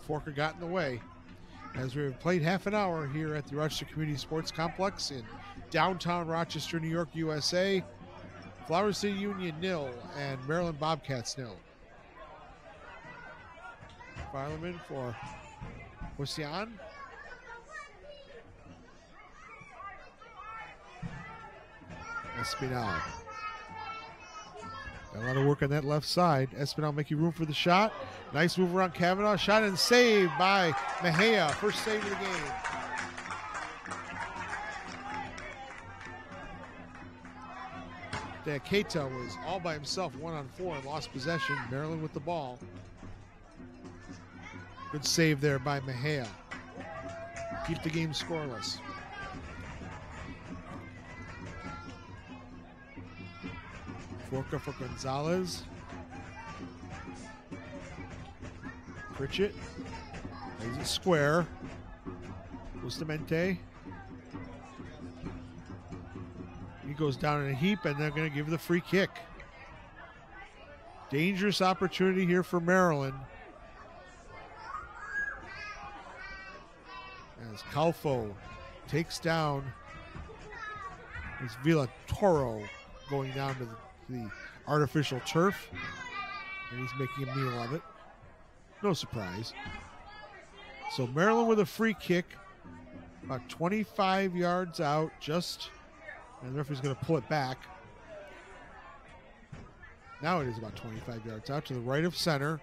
Forca got in the way. As we've played half an hour here at the Rochester Community Sports Complex in downtown Rochester, New York, USA. Flower City Union 0 and Maryland Bobcats 0. Fireman for Hussian. Espinal. Got a lot of work on that left side. Espinal making room for the shot. Nice move around Kavanaugh. Shot and saved by Mejia. First save of the game. Keita was all by himself, 1-on-4, and lost possession. Maryland with the ball. Good save there by Mejia. Keep the game scoreless. Forca for Gonzalez. Pritchett. Plays it square. Bustamante. He goes down in a heap, and they're going to give the free kick. Dangerous opportunity here for Maryland. As Calfo takes down this Villatoro going down to the artificial turf, and he's making a meal of it. No surprise. So Maryland with a free kick, about 25 yards out, and the referee's going to pull it back. Now it is about 25 yards out to the right of center.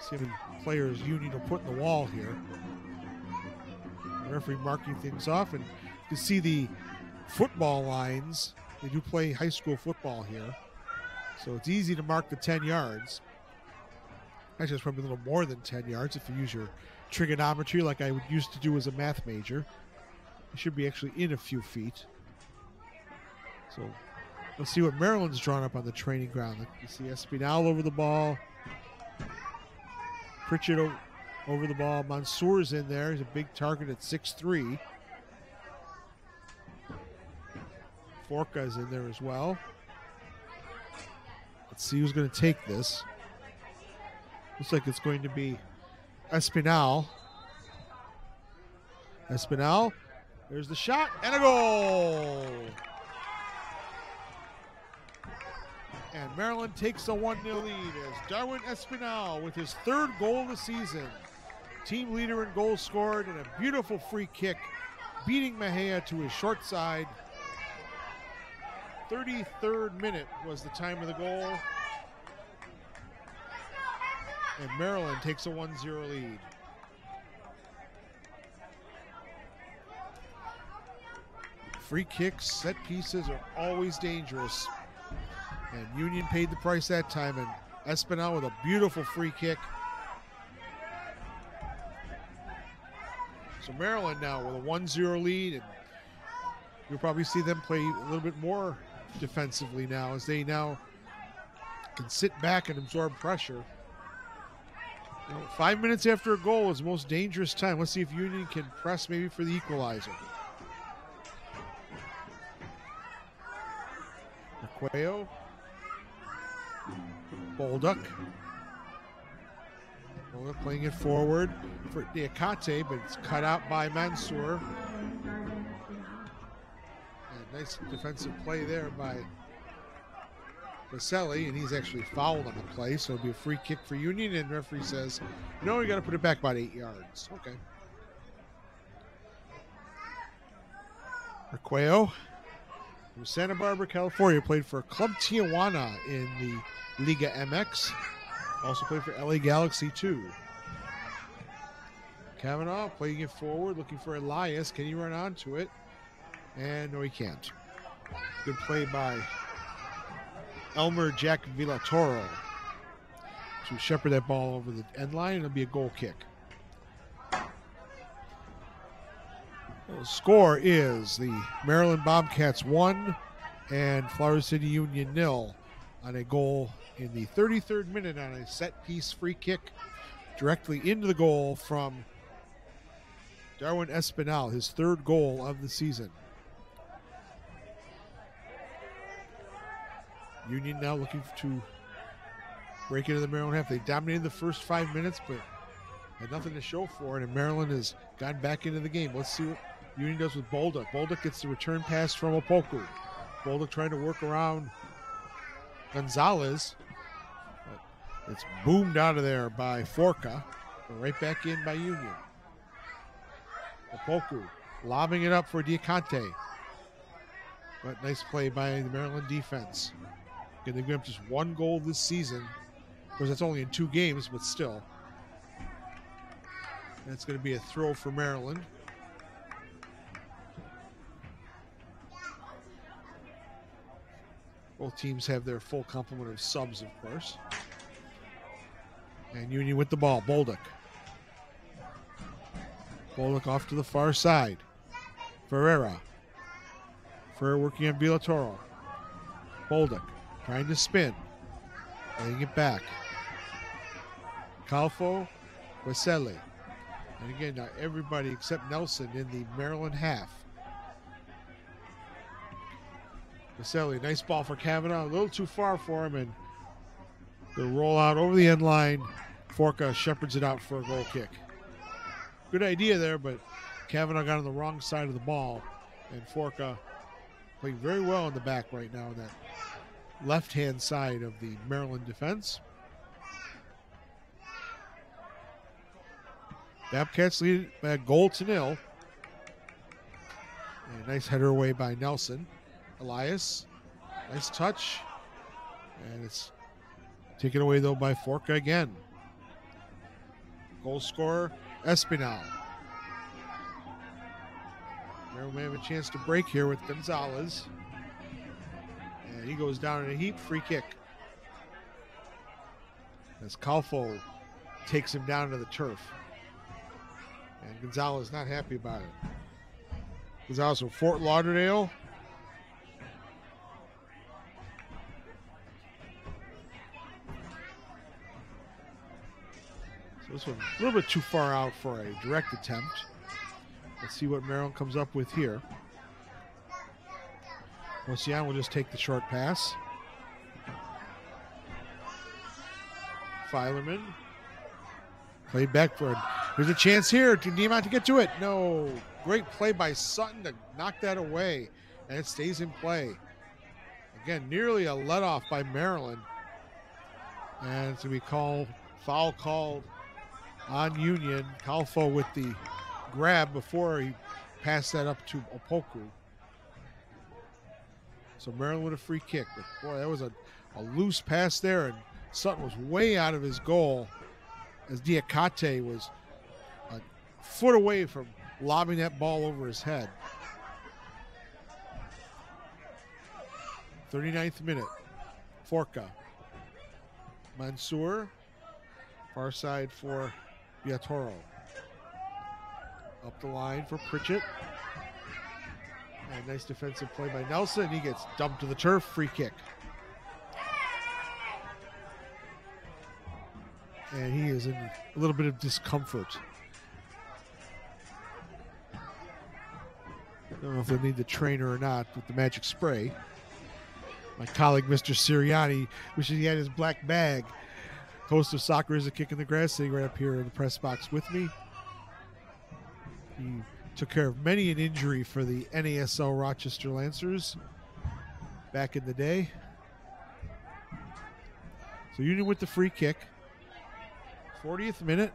See how many players Union will put in the wall here. The referee marking things off, and you can see the football lines. They do play high school football here, so it's easy to mark the 10 yards. Actually, it's probably a little more than 10 yards if you use your trigonometry like I used to do as a math major. It should be actually in a few feet. So let's see what Maryland's drawn up on the training ground. You see Espinal over the ball. Pritchett over the ball. Mansour's in there. He's a big target at 6'3". Forca's in there as well. Let's see who's going to take this. Looks like it's going to be Espinal. Espinal. There's the shot and a goal. And Maryland takes a 1-0 lead as Darwin Espinal with his third goal of the season. Team leader in goals scored and a beautiful free kick, beating Mejia to his short side. 33rd minute was the time of the goal. And Maryland takes a 1-0 lead. Free kicks, set pieces are always dangerous. And Union paid the price that time, and Espinal with a beautiful free kick. So Maryland now with a 1-0 lead, and you'll probably see them play a little bit more defensively now as they now can sit back and absorb pressure. 5 minutes after a goal is the most dangerous time. Let's see if Union can press maybe for the equalizer. Arqueo. Bolduc. Bolduc playing it forward for Diacate, but it's cut out by Mansour. Nice defensive play there by Baselli, and he's actually fouled on the play, so it'll be a free kick for Union, and the referee says, no, you got to put it back about 8 yards. Okay. Arqueo from Santa Barbara, California, played for Club Tijuana in the Liga MX. Also played for LA Galaxy too. Kavanaugh playing it forward, looking for Elias. Can he run onto it? And no, he can't. Good play by Elmer Jack Villatoro. to shepherd that ball over the end line. It'll be a goal kick. The score is the Maryland Bobcats 1 and Flower City Union 0 on a goal in the 33rd minute on a set-piece free kick directly into the goal from Darwin Espinal, his 3rd goal of the season. Union now looking to break into the Maryland half. They dominated the first 5 minutes, but had nothing to show for it, and Maryland has gone back into the game. Let's see what Union does with Bolduc. Bolduc gets the return pass from Opoku. Bolduc trying to work around Gonzalez. But it's boomed out of there by Forca. But right back in by Union. Opoku lobbing it up for Diacante. But nice play by the Maryland defense. Again, they've given up just 1 goal this season. Of course, that's only in 2 games, but still. That's going to be a throw for Maryland. Both teams have their full complement of subs, of course. And Union with the ball. Bolduc. Bolduc off to the far side. Ferreira. Ferreira working on Villatoro. Bolduc trying to spin. Laying it back. Calfo. Weselli. And again, now everybody except Nelson in the Maryland half. Weselli, nice ball for Kavanaugh. A little too far for him, and the roll out over the end line. Forca shepherds it out for a goal kick. Good idea there, but Kavanaugh got on the wrong side of the ball, and Forca playing very well in the back right now on that left-hand side of the Maryland defense. Bobcats lead by a 0-0. And a nice header away by Nelson. Elias, nice touch. And it's taken away, though, by Forca again. Goal scorer, Espinal. Maryland may have a chance to break here with Gonzalez. And he goes down in a heap, free kick. As Calfo takes him down to the turf. And Gonzalez not happy about it. Gonzalez from Fort Lauderdale. So this one a little bit too far out for a direct attempt. Let's see what Maryland comes up with here. Ocean will just take the short pass. Filerman. Played back for it. There's a chance here to Diamant to get to it. No. Great play by Sutton to knock that away. And it stays in play. Again, nearly a let-off by Maryland. And it's going to be foul called on Union. Calfo with the grab before he passed that up to Opoku. So Maryland with a free kick. But boy, that was a loose pass there, and Sutton was way out of his goal as Diacate was a foot away from lobbing that ball over his head. 39th minute. Forca. Mansour. Far side for Villatoro. Up the line for Pritchett. And nice defensive play by Nelson. He gets dumped to the turf. Free kick. And he is in a little bit of discomfort. I don't know if they'll need the trainer or not with the magic spray. My colleague, Mr. Sirianni, wishing he had his black bag. Host of Soccer is a Kick in the Grass, sitting right up here in the press box with me. He took care of many an injury for the NASL Rochester Lancers back in the day. So Union with the free kick. 40th minute.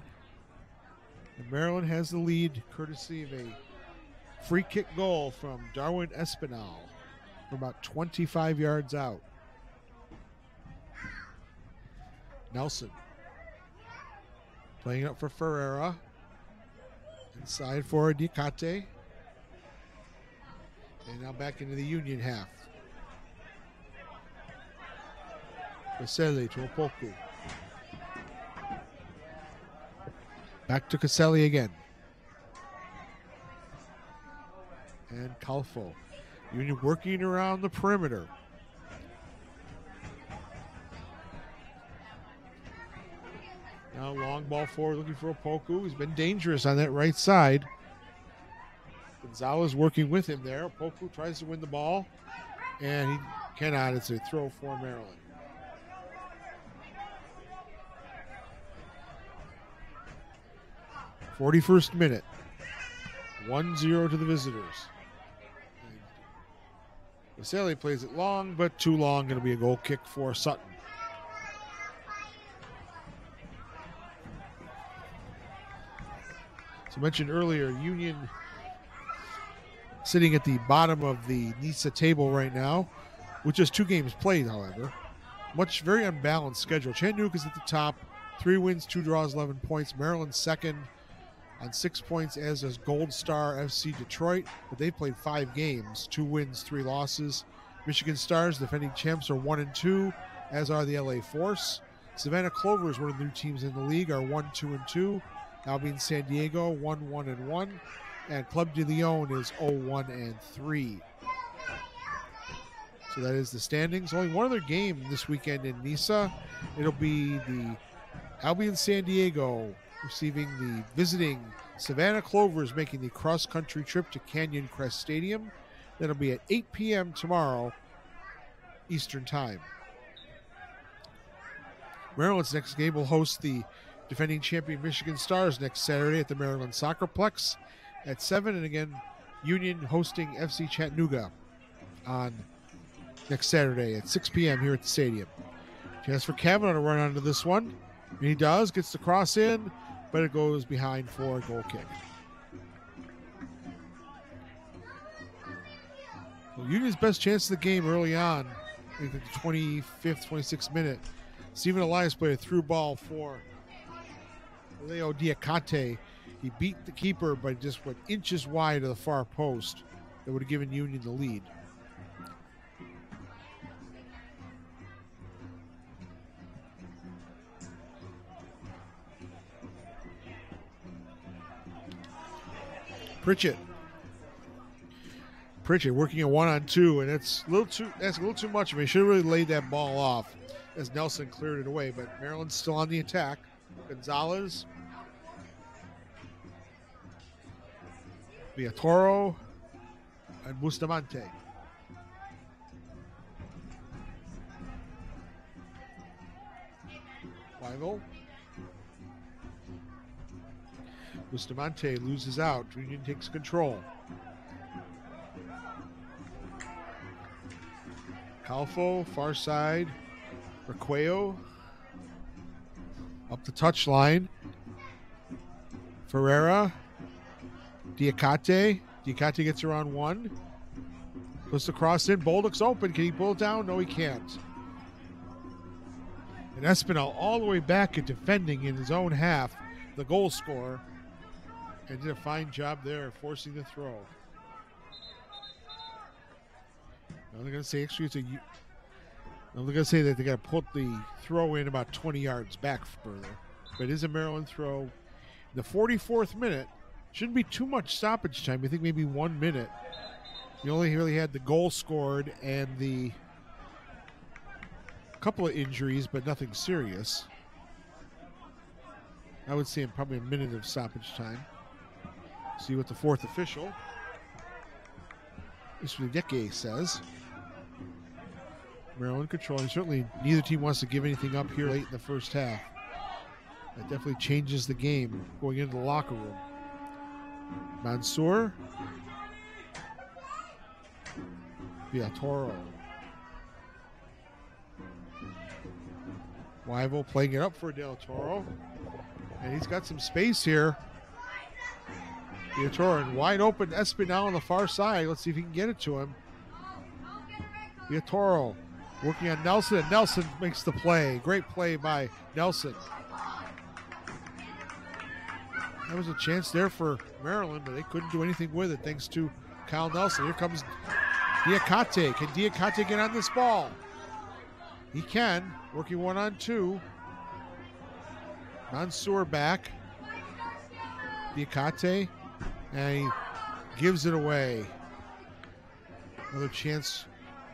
And Maryland has the lead courtesy of a free kick goal from Darwin Espinal from about 25 yards out. Nelson playing up for Ferreira. Inside for Diacate. And now back into the Union half. Weselli to Opoku. Back to Caselli again. And Calfo. Union working around the perimeter. Now long ball forward looking for Opoku. He's been dangerous on that right side. Gonzalez working with him there. Opoku tries to win the ball. And he cannot. It's a throw for Maryland. "41st minute. 1-0 to the visitors. Vasily plays it long, but too long. Going to be a goal kick for Sutton. So mentioned earlier, Union sitting at the bottom of the NISA table right now, with just 2 games played, however. Very unbalanced schedule. Chattanooga's at the top, 3 wins, 2 draws, 11 points. Maryland second on 6 points, as is Gold Star FC Detroit, but they played 5 games, 2 wins, 3 losses. Michigan Stars, defending champs, are 1-2, as are the LA Force. Savannah Clovers, one of the new teams in the league, are 1-2. Albion San Diego, 1-1. And Club de Leon is 0-1-3. So that is the standings. Only one other game this weekend in NISA. It'll be the Albion San Diego receiving the visiting Savannah Clovers, making the cross-country trip to Canyon Crest Stadium. That'll be at 8 p.m. tomorrow, Eastern Time. Maryland's next game will host the defending champion Michigan Stars next Saturday at the Maryland Soccerplex at 7. And again, Union hosting FC Chattanooga on next Saturday at 6 p.m. here at the stadium. Chance for Kavanaugh to run onto this one. And he does, gets the cross in, but it goes behind for a goal kick. Well, Union's best chance of the game early on, I think the 25th, 26th minute. Stephen Elias played a through ball for Leo Diacate. He beat the keeper, but just went inches wide of the far post. That would have given Union the lead. Pritchett working a 1-on-2, and that's a little too much. I mean, he should have really laid that ball off as Nelson cleared it away, but Maryland's still on the attack. Gonzalez, Villatoro, and Bustamante. Weigel. Bustamante loses out. Union takes control. Calfo, far side. Requeo up the touchline. Ferreira. Diacate. Diacate gets around 1. Puts the cross in. Bolduc's open. Can he pull it down? No, he can't. And Espinal all the way back at defending in his own half, the goal scorer, and did a fine job there forcing the throw. Now they're going to say actually it's a. Now they're going to say that they got to put the throw in about 20 yards back further, but it is a Maryland throw. The 44th minute. Shouldn't be too much stoppage time. I think maybe 1 minute. You only really had the goal scored and the couple of injuries, but nothing serious. I would say probably a minute of stoppage time. See what the 4th official, Mr. Deke, says. Maryland controlling. Certainly neither team wants to give anything up here late in the first half. That definitely changes the game going into the locker room. Mansour. Villatoro. Weigel playing it up for Del Toro. And he's got some space here. Villatoro and wide open Espinal on the far side. Let's see if he can get it to him. Villatoro working on Nelson, and Nelson makes the play. Great play by Nelson. There was a chance there for Maryland, but they couldn't do anything with it thanks to Kyle Nelson. Here comes Diacate. Can Diacate get on this ball? He can. Working 1-on-2. Mansour back. Diakate, and he gives it away. Another chance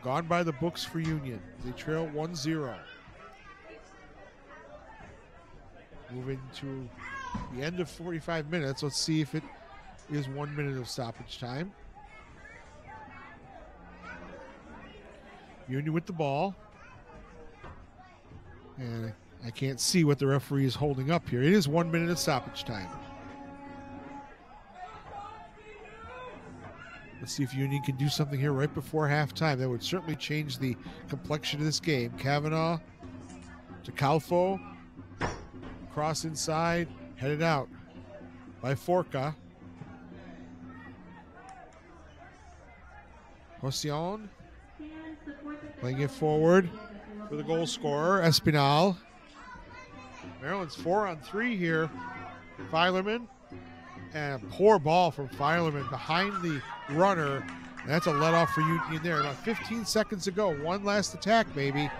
gone by the books for Union. They trail 1-0. Moving to the end of 45 minutes. Let's see if it is 1 minute of stoppage time. Union with the ball. And I can't see what the referee is holding up here. It is 1 minute of stoppage time. Let's see if Union can do something here right before halftime. That would certainly change the complexion of this game. Kavanaugh to Calfo. Cross inside. Headed out by Forca. Océan playing it forward for the goal scorer, Espinal. Maryland's 4-on-3 here. Filerman. And a poor ball from Filerman behind the runner. And that's a let off for Union there. About 15 seconds to go. One last attack, maybe.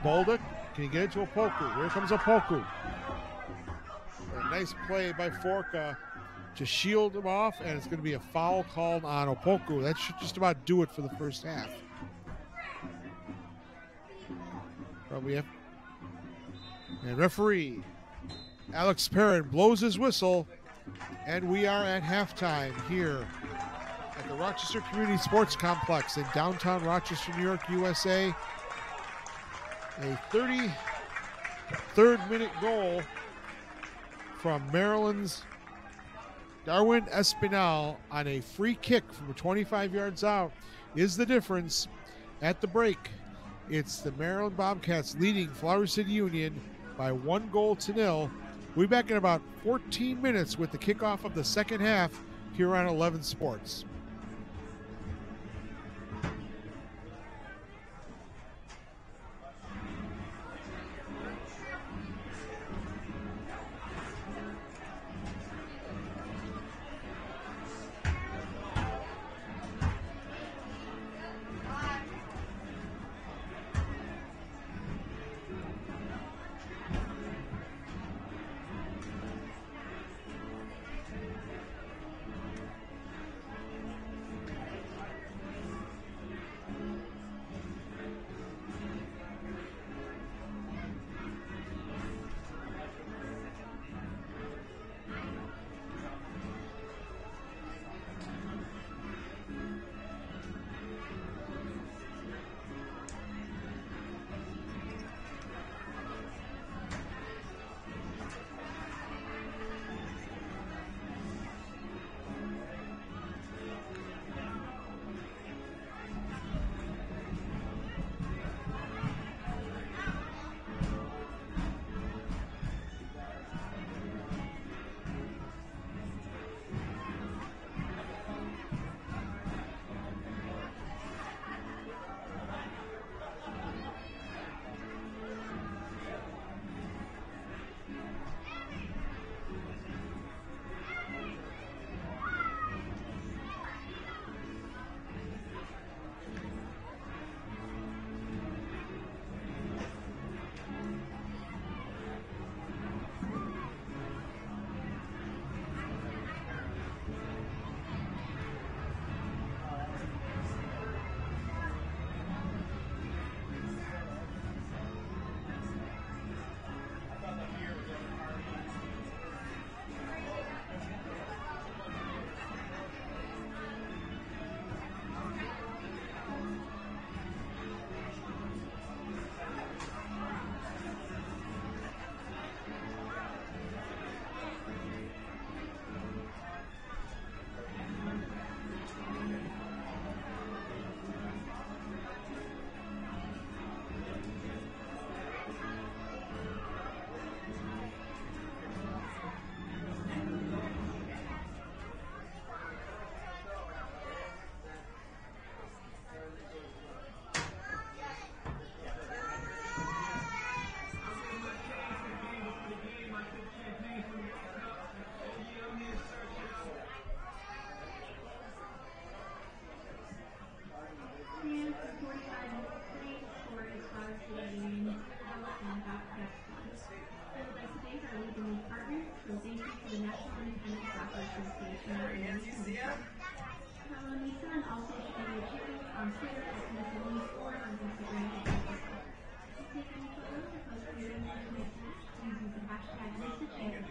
Bolduc, can he get it to Opoku? Here comes Opoku. A nice play by Forca to shield him off, and it's going to be a foul called on Opoku. That should just about do it for the first half. Probably have. And referee Alex Perrin blows his whistle, and we are at halftime here at the Rochester Community Sports Complex in downtown Rochester, New York, USA. A 33rd minute goal from Maryland's Darwin Espinal on a free kick from 25 yards out is the difference. At the break, it's the Maryland Bobcats leading Flower City Union by 1-0. We'll be back in about 14 minutes with the kickoff of the second half here on 11 Sports. Lisa and also share your cheers on Twitter at Lisa League or on Instagram at Lisa Soccer. To take any photos or post your information with tags, please use the hashtag LisaChampions.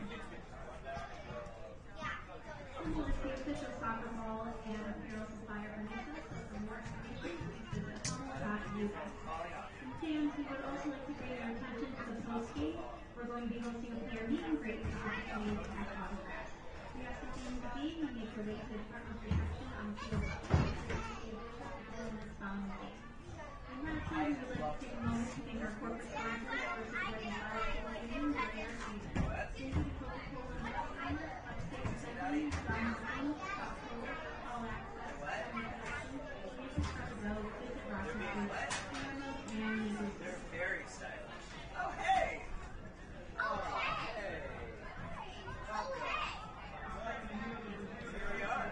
Symbol is the official soccer ball and apparel supplier for Lisa, so for more information, please visit hummel.us. And fans, we would also like to bring your attention to the post-game. We're going to be hosting a player meet and greet with the opportunity to catch autographs. We ask at the end of the game, you make your way to the department reception on the field level. There will be a digital album following the game. And lastly, we would like to take a moment to thank our corporate sponsors for supporting our City Union during their season. Thank you to Coca-Cola and Alzheimer's, Upstate Recycling, John Martin, Stop Solar, All Access, Family Productions, Places for the Go, Visit Rochester, Canada, and New Zealand. Very stylish. Oh, hey! Oh, hey! Welcome. Here we are.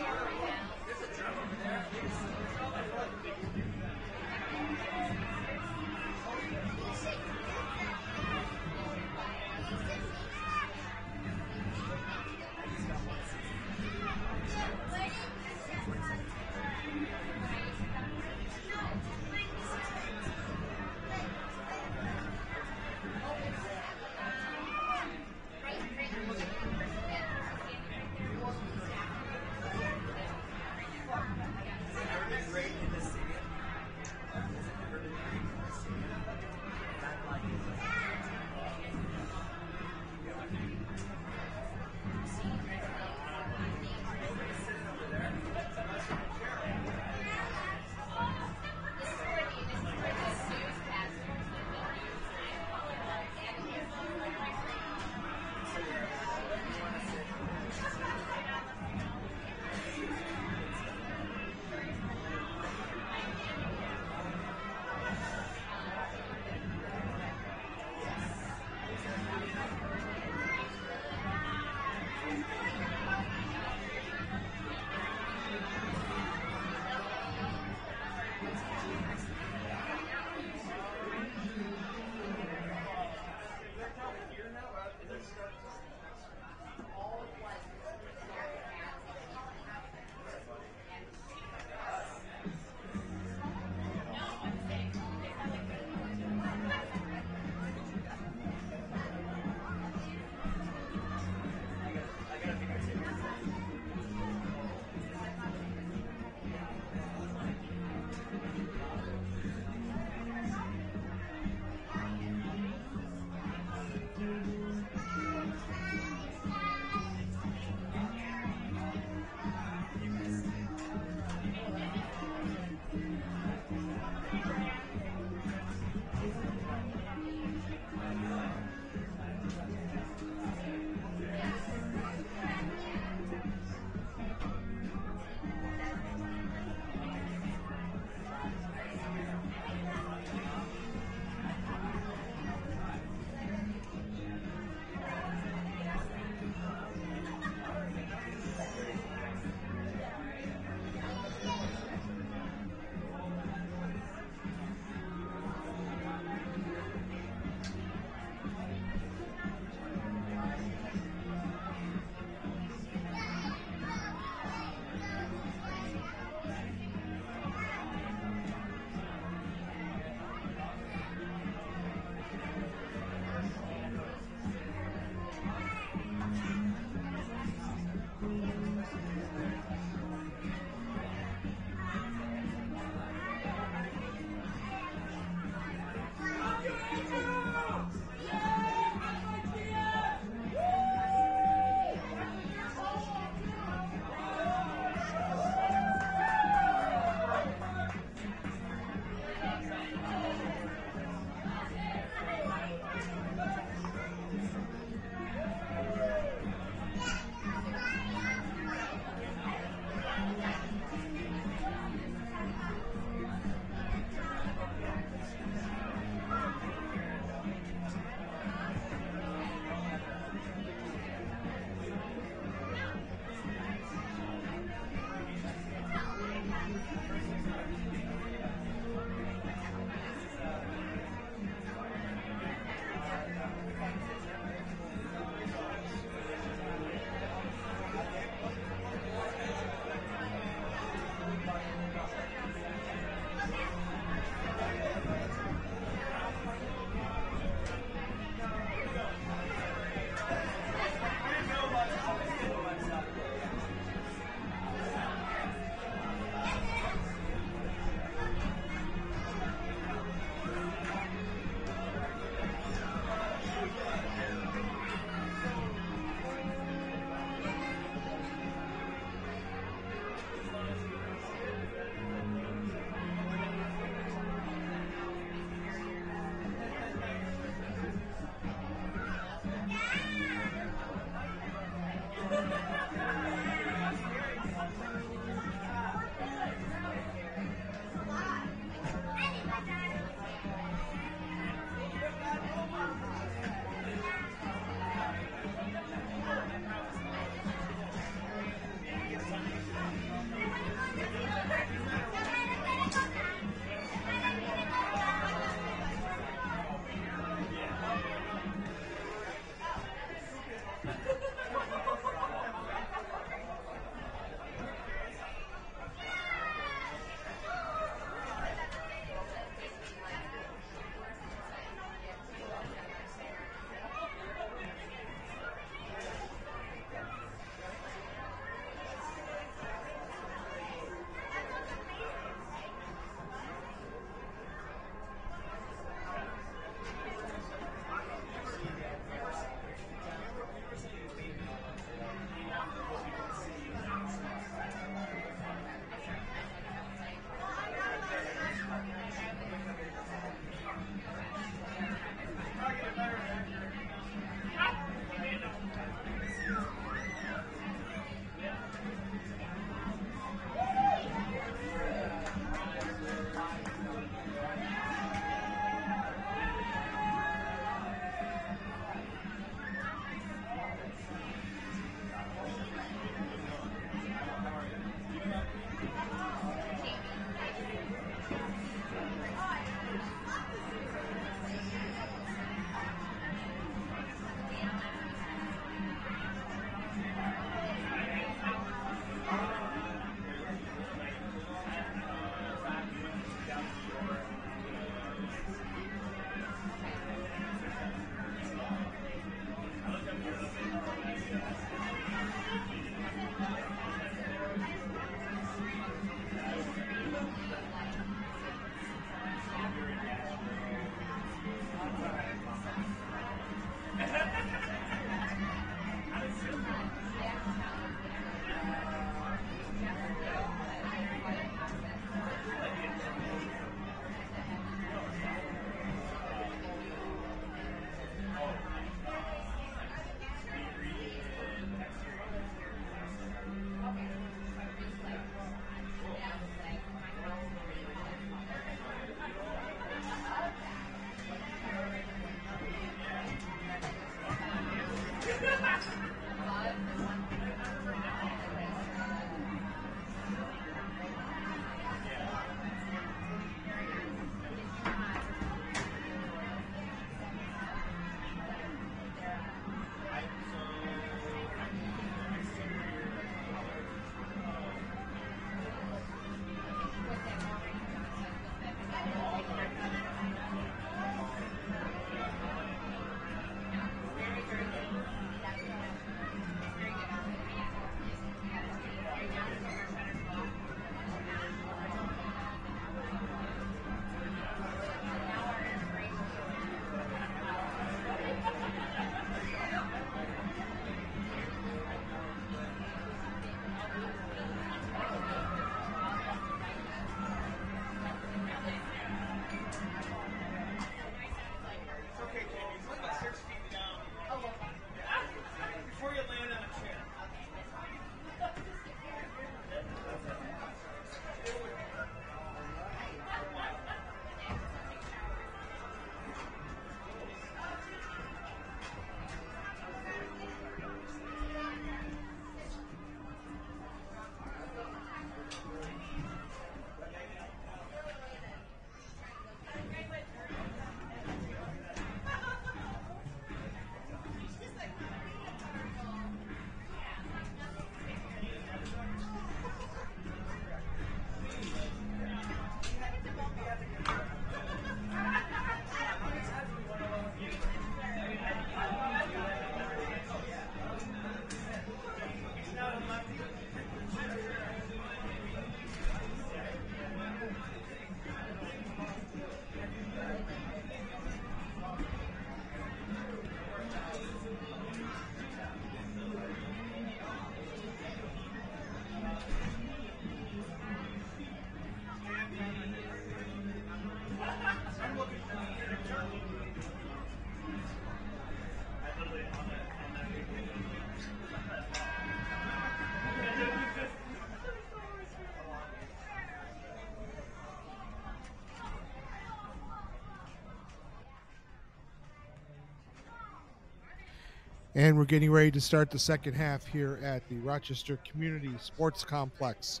And we're getting ready to start the second half here at the Rochester Community Sports Complex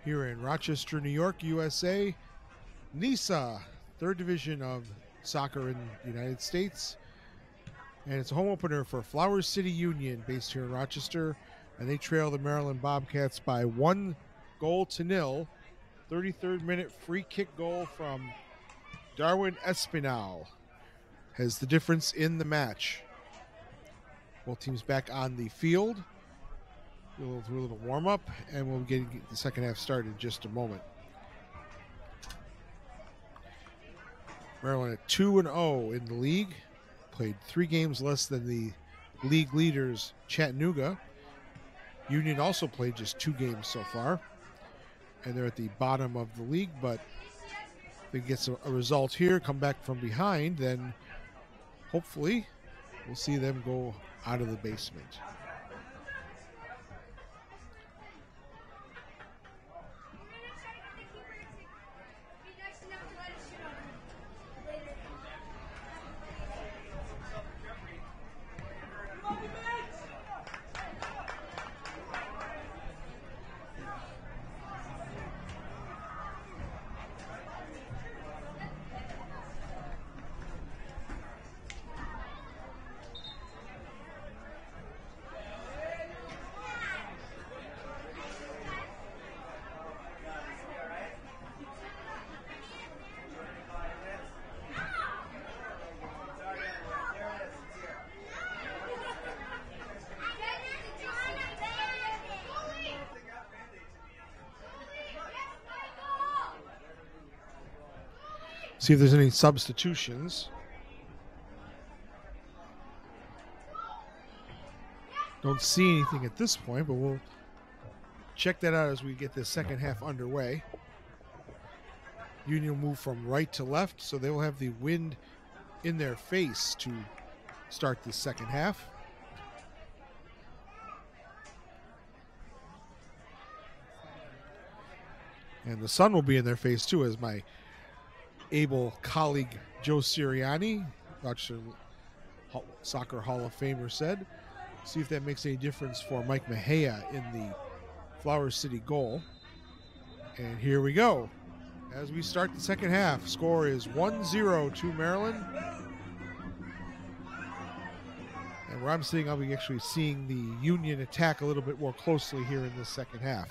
here in Rochester, New York, USA. NISA, third division of soccer in the United States. And it's a home opener for Flowers City Union based here in Rochester. And they trail the Maryland Bobcats by 1-0. 33rd minute free kick goal from Darwin Espinal has the difference in the match. Both teams back on the field. We'll do a little warm up, and we'll get the second half started in just a moment. Maryland at 2-0 in the league. Played 3 games less than the league leaders, Chattanooga. Union also played just 2 games so far, and they're at the bottom of the league. But if they get a result here, come back from behind, then hopefully we'll see them go out of the basement. See if there's any substitutions. Don't see anything at this point, but we'll check that out as we get the second half underway. Union will move from right to left, so they will have the wind in their face to start the second half. And the sun will be in their face too, as my able colleague Joe Sirianni, Rochester Soccer Hall of Famer, said. See if that makes any difference for Mike Mejia in the Flower City goal. And here we go. As we start the second half, score is 1-0 to Maryland. And where I'm sitting, I'll be actually seeing the Union attack a little bit more closely here in the second half.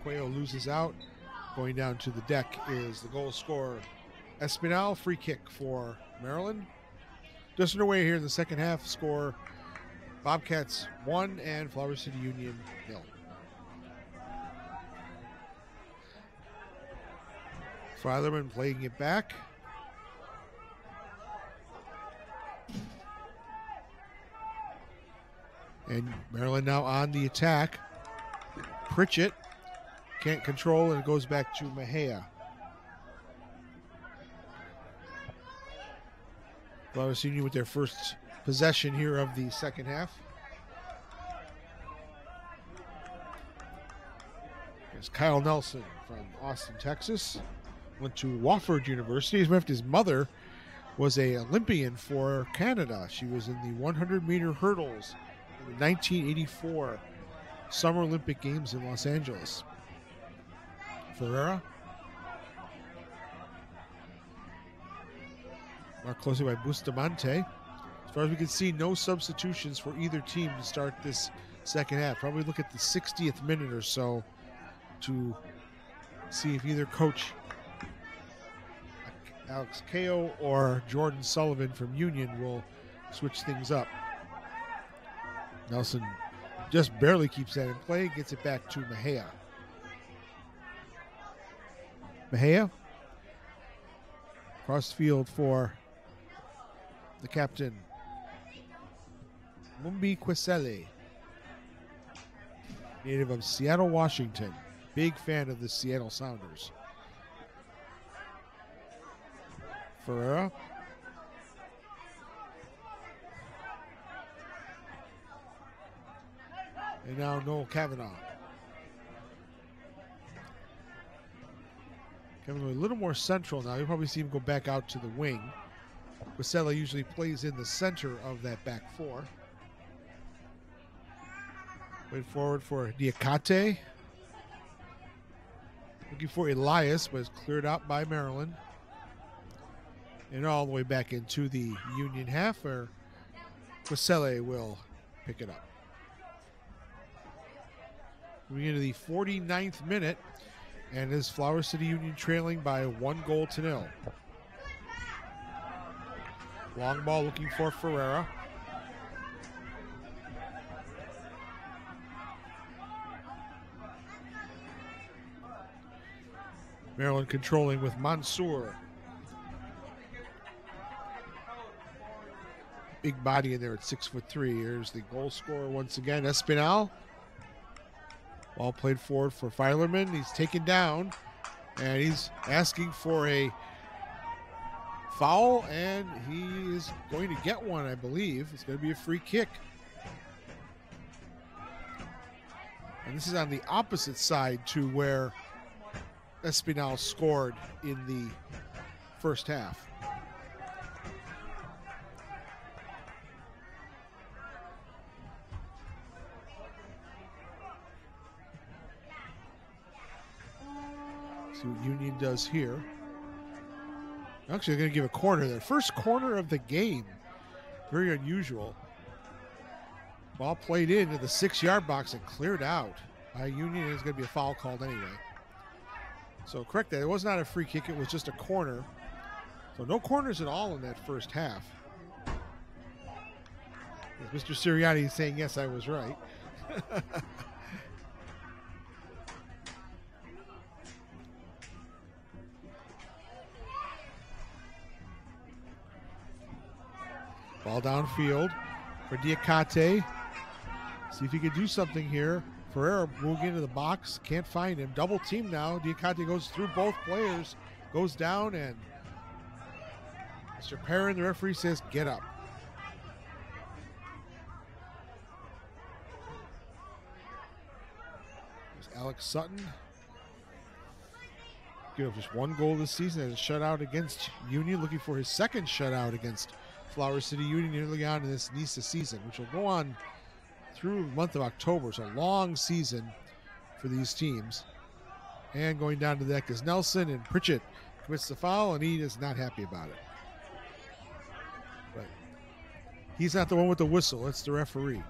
Cuello loses out. Going down to the deck is the goal scorer, Espinal. Free kick for Maryland. Just underway here in the second half. Score Bobcats 1 and Flower City Union 0. Filerman playing it back. And Maryland now on the attack. Pritchett can't control, and it goes back to Mejia. Flowers Union with their first possession here of the second half. There's Kyle Nelson from Austin, Texas. Went to Wofford University. As a matter of fact, his mother was an Olympian for Canada. She was in the 100-meter hurdles in the 1984 Summer Olympic Games in Los Angeles. Ferreira. Marked closely by Bustamante. As far as we can see, no substitutions for either team to start this second half. Probably look at the 60th minute or so to see if either coach Alex Kao or Jordan Sullivan from Union will switch things up. Nelson just barely keeps that in play, gets it back to Mejia. Mejia across the field for the captain, Mumbi Kwesele, native of Seattle, Washington. Big fan of the Seattle Sounders. Ferreira. And now Noel Kavanaugh. Kevin a little more central now. You'll probably see him go back out to the wing. Quisella usually plays in the center of that back four. Wait forward for Diakate. Looking for Elias, but it's cleared out by Maryland. And all the way back into the Union half, where Quisella will pick it up. Moving into the 49th minute, and is Flower City Union trailing by 1-0. Long ball looking for Ferreira. Maryland controlling with Mansour. Big body in there at 6'3". Here's the goal scorer once again, Espinal. Ball played forward for Filerman. He's taken down, and he's asking for a foul, and he is going to get one, I believe. It's going to be a free kick. And this is on the opposite side to where Espinal scored in the first half. See what Union does here. Actually, they're going to give a corner there. First corner of the game. Very unusual. Ball played into the 6-yard box and cleared out by Union. It's going to be a foul called anyway. So correct that. It was not a free kick. It was just a corner. So no corners at all in that first half. Mr. Sirianni is saying, yes, I was right. Ball downfield for Diakate. See if he can do something here. Ferreira moving into the box. Can't find him. Double team now. Diakate goes through both players. Goes down, and Mr. Perrin, the referee, says, get up. There's Alex Sutton. Give up just 1 goal this season as a shutout against Union. Looking for his second shutout against Flower City Union early on in this NISA season, which will go on through the month of October. It's a long season for these teams. And going down to the deck is Nelson, and Pritchett commits the foul, and he is not happy about it. But he's not the one with the whistle. It's the referee.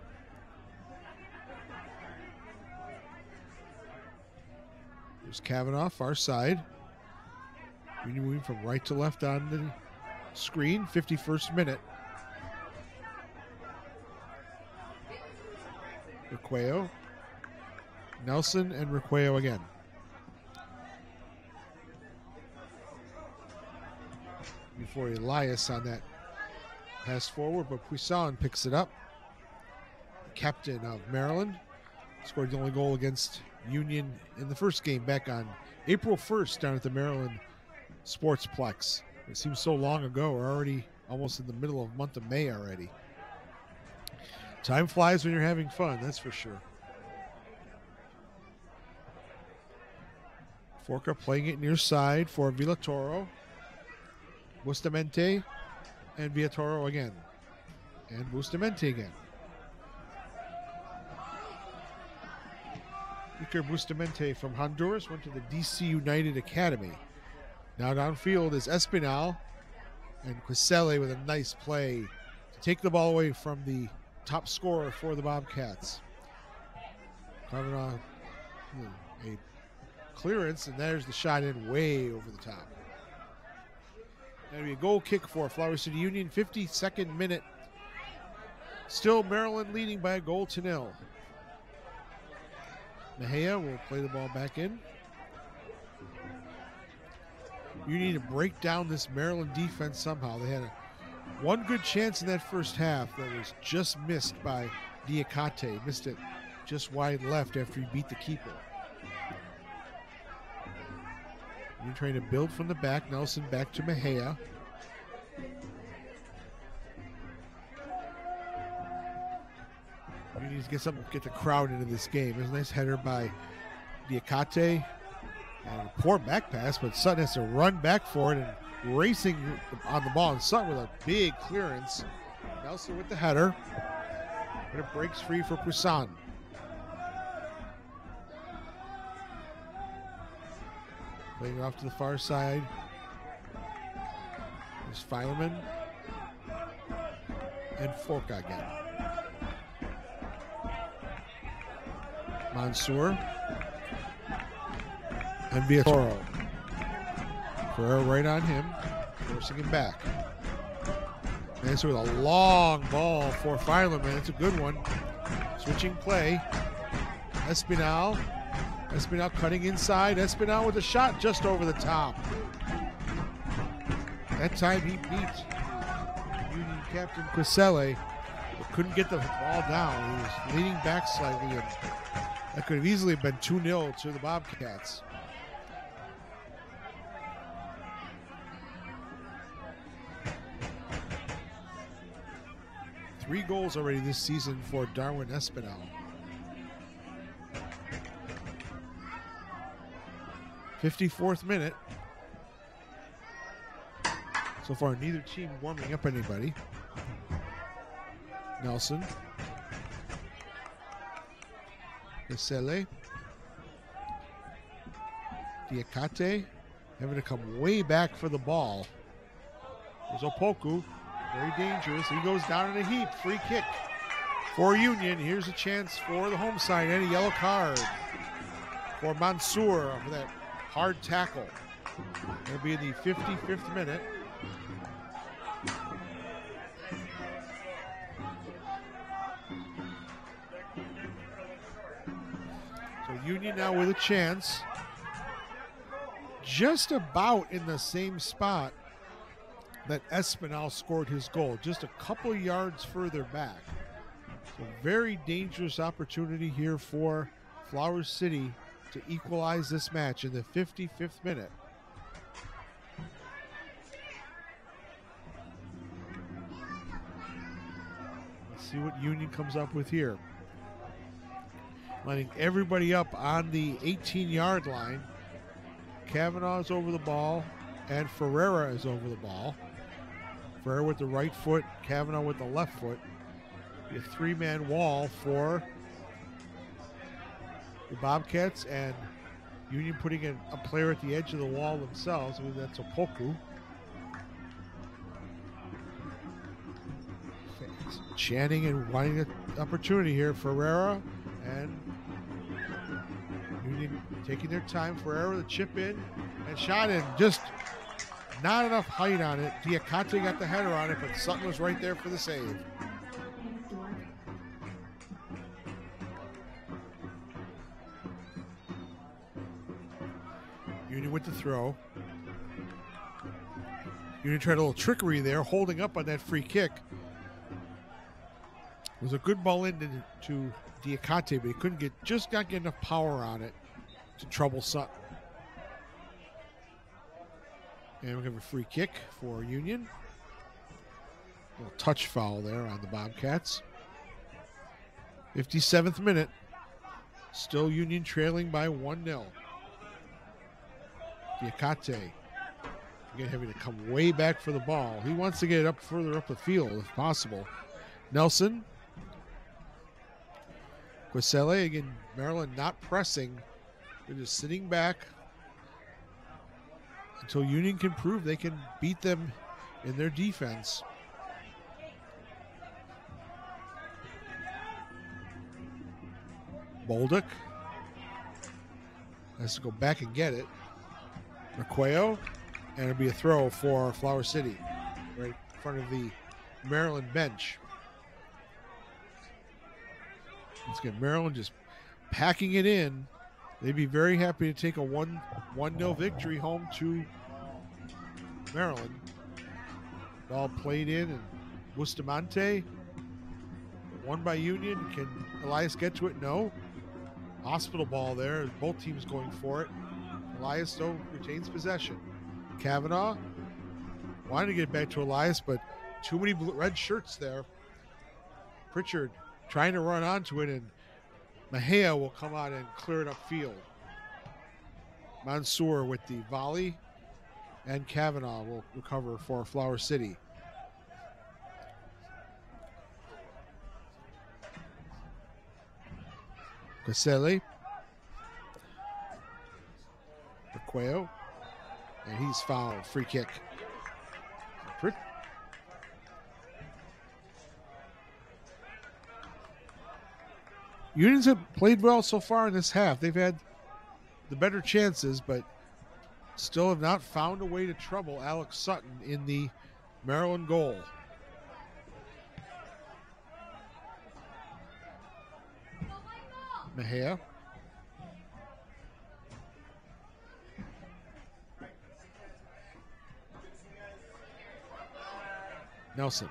There's Kavanaugh, far side. Union moving from right to left on the screen, 51st minute. Requeo, Nelson, and Requeo again. Before Elias on that pass forward, but Puisson picks it up. Captain of Maryland scored the only goal against Union in the first game back on April 1st down at the Maryland Sportsplex. It seems so long ago. We're already almost in the middle of the month of May already. Time flies when you're having fun, that's for sure. Forca playing it near side for Villatoro. Bustamante and Villatoro again. And Bustamante again. Iker Bustamante from Honduras went to the DC United Academy. Now downfield is Espinal, and Quisele with a nice play to take the ball away from the top scorer for the Bobcats. Kavanaugh, a clearance, and there's the shot in way over the top. That'll be a goal kick for Flower City Union, 52nd minute. Still Maryland leading by 1-0. Mejia will play the ball back in. You need to break down this Maryland defense somehow. They had one good chance in that first half that was just missed by Diakate. Missed it just wide left after he beat the keeper. You're trying to build from the back. Nelson back to Mejia. You need to get the crowd into this game. There's a nice header by Diakate. And a poor back pass, but Sutton has to run back for it and racing on the ball. And Sutton with a big clearance. Nelson with the header. But it breaks free for Poussin. Playing it off to the far side. There's Fileman. And Forka again. Mansour. And Villatoro. Ferrer right on him. Forcing him back. Mansour with a long ball for Fileman. It's a good one. Switching play. Espinal. Espinal cutting inside. Espinal with a shot just over the top. That time he beat Union captain Quisele, but couldn't get the ball down. He was leaning back slightly, and that could have easily been 2-0 to the Bobcats. Three goals already this season for Darwin Espinal. 54th minute. So far, neither team warming up anybody. Nelson. Vesele. Diakate having to come way back for the ball. There's Opoku. Very dangerous. He goes down in a heap. Free kick for Union. Here's a chance for the home side and a yellow card for Mansour for that hard tackle. It'll be in the 55th minute. So Union now with a chance. Just about in the same spot that Espinal scored his goal, just a couple yards further back. So very dangerous opportunity here for Flower City to equalize this match in the 55th minute. Let's see what Union comes up with here. Lining everybody up on the 18-yard line. Kavanaugh is over the ball, and Ferreira is over the ball. Ferreira with the right foot, Kavanaugh with the left foot. A three-man wall for the Bobcats, and Union putting a player at the edge of the wall themselves. I believe that's Opoku. Chanting and wanting the opportunity here. Ferreira and Union taking their time. Ferreira the chip in and shot in. Just not enough height on it. Diakate got the header on it, but Sutton was right there for the save. Union with the throw. Union tried a little trickery there, holding up on that free kick. It was a good ball into Diakate, but he couldn't not get enough power on it to trouble Sutton. And we have a free kick for Union. A little touch foul there on the Bobcats. 57th minute. Still Union trailing by 1-0. Diakate again having to come way back for the ball. He wants to get it up further up the field if possible. Nelson. Quisele, again, Maryland not pressing. They're just sitting back until Union can prove they can beat them in their defense. Bolduc has to go back and get it. Requeo, and it'll be a throw for Flower City right in front of the Maryland bench. Let's get Maryland just packing it in. They'd be very happy to take a 1-0 victory home to Maryland. Ball played in, and Bustamante won by Union. Can Elias get to it? No. Hospital ball there. Both teams going for it. Elias, though, retains possession. Kavanaugh wanted to get back to Elias, but too many red shirts there. Pritchard trying to run onto it, and Mejia will come out and clear it upfield. Mansour with the volley, and Kavanaugh will recover for Flower City. Caselli. Cuello. And he's fouled. Free kick. Unions have played well so far in this half. They've had the better chances, but still have not found a way to trouble Alex Sutton in the Maryland goal. Mejia. Nelson.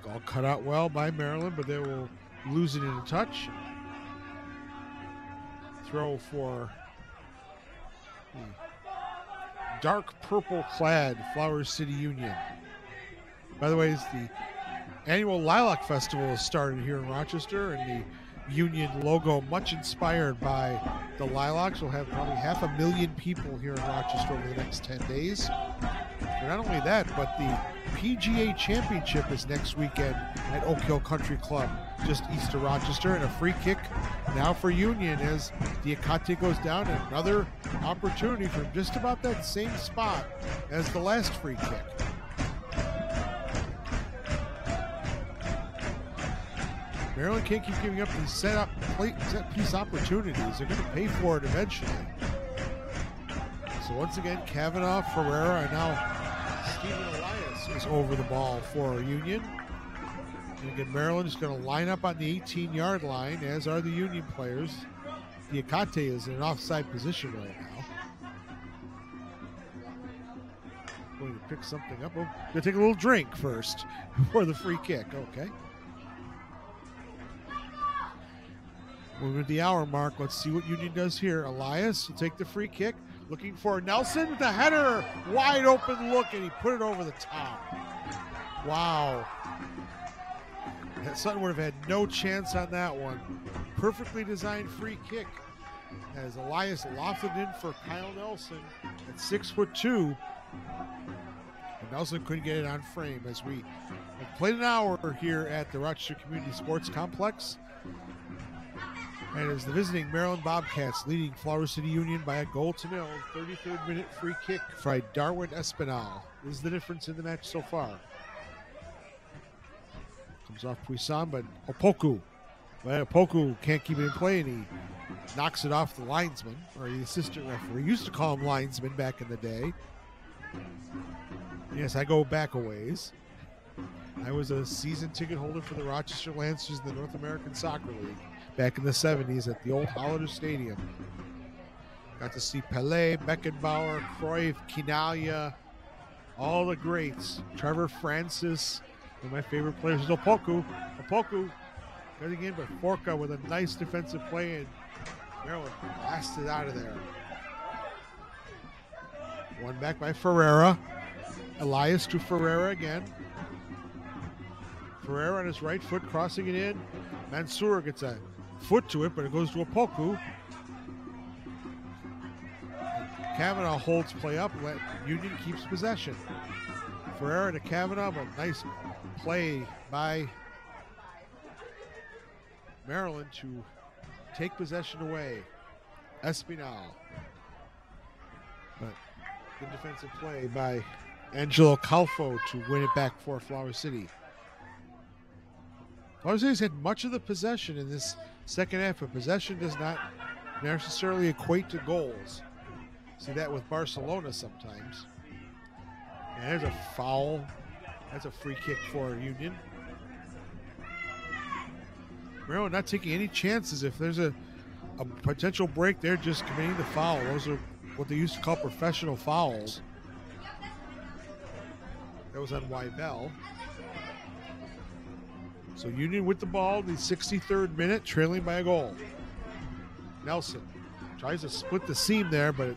All cut out well by Maryland, but they will lose it in a touch. Throw for the dark purple clad Flower City Union. By the way, it's the annual Lilac Festival has started here in Rochester, and the Union logo, much inspired by the Lilacs, will have probably 500,000 people here in Rochester over the next 10 days. But not only that, but the PGA Championship is next weekend at Oak Hill Country Club, just east of Rochester, and a free kick now for Union as Diacate goes down, and another opportunity from just about that same spot as the last free kick. Maryland can't keep giving up these set piece opportunities. They're going to pay for it eventually. So once again, Kavanaugh, Ferreira, and now Stephen Elias is over the ball for Union. And again, Maryland is going to line up on the 18-yard line, as are the Union players. Diacate is in an offside position right now. Going to pick something up. Oh, going to take a little drink first before the free kick. Okay. Moving at the hour mark. Let's see what Union does here. Elias will take the free kick. Looking for Nelson with the header. Wide open look, and he put it over the top. Wow. Sutton would have had no chance on that one. Perfectly designed free kick as Elias lofted in for Kyle Nelson at 6'2". And Nelson couldn't get it on frame as we have played an hour here at the Rochester Community Sports Complex. And as the visiting Maryland Bobcats leading Flower City Union by a goal to nil, 33rd minute free kick by Darwin Espinal is the difference in the match so far. Comes off Puisan, but Opoku. Well, Opoku can't keep it in play, and he knocks it off the linesman, or the assistant referee. We used to call him linesman back in the day. Yes, I go back a ways. I was a season ticket holder for the Rochester Lancers in the North American Soccer League back in the 70s at the old Hollander Stadium. Got to see Pelé, Beckenbauer, Cruyff, Quinaglia, all the greats. Trevor Francis, one of my favorite players is Opoku. Opoku cutting in, but Forca with a nice defensive play, and Maryland blasted out of there. One back by Ferreira. Elias to Ferreira again. Ferreira on his right foot, crossing it in. Mansour gets a foot to it, but it goes to Opoku. Kavanaugh holds play up. Union keeps possession. Ferreira to Kavanaugh, but nice play by Maryland to take possession away. Espinal. But good defensive play by Angelo Calfo to win it back for Flower City. Flower City's had much of the possession in this second half, but possession does not necessarily equate to goals. See that with Barcelona sometimes. And there's a foul. That's a free kick for Union. Maryland not taking any chances. If there's a potential break, they're just committing the foul. Those are what they used to call professional fouls. That was on Weibel. So Union with the ball, the 63rd minute, trailing by a goal. Nelson tries to split the seam there, but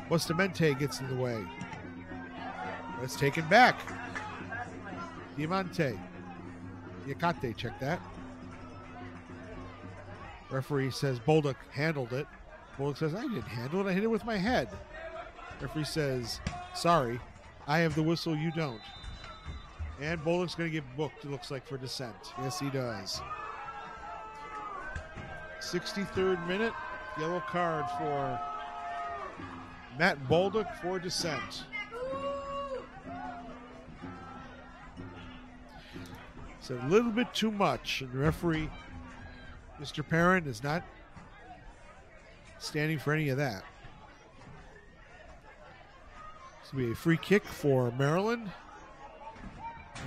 Bustamante gets in the way. That's taken back. Diacate, check that. Referee says Bolduc handled it. Bolduc says, I didn't handle it. I hit it with my head. Referee says, sorry, I have the whistle, you don't. And Bolduc's going to get booked, it looks like, for dissent. Yes, he does. 63rd minute, yellow card for Matt Bolduc for dissent. It's a little bit too much, and the referee, Mr. Parent, is not standing for any of that. This will be a free kick for Maryland.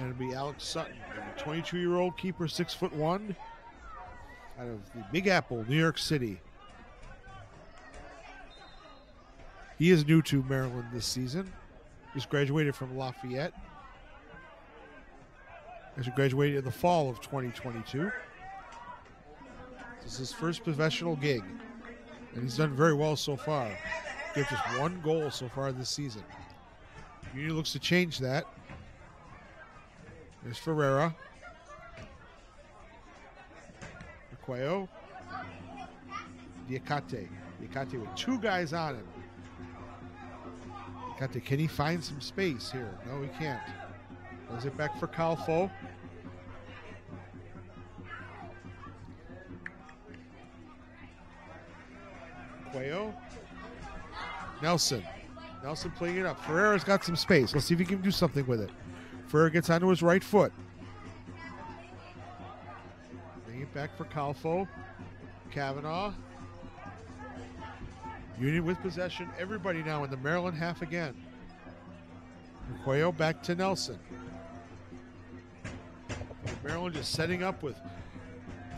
And it'll be Alex Sutton, a 22-year-old keeper, 6'1", out of the Big Apple, New York City. He is new to Maryland this season. He's graduated from Lafayette. He graduated in the fall of 2022. This is his first professional gig, and he's done very well so far. Gives just one goal so far this season. Union looks to change that. There's Ferreira. Requeo. Diacate. Diacate with two guys on him. Diacate, can he find some space here? No, he can't. Does it back for Calfo. Requeo. Nelson. Nelson playing it up. Ferreira's got some space. Let's see if he can do something with it. Ferreira gets onto his right foot. Bring it back for Calfo. Kavanaugh. Union with possession. Everybody now in the Maryland half again. Requeo back to Nelson. Maryland just setting up with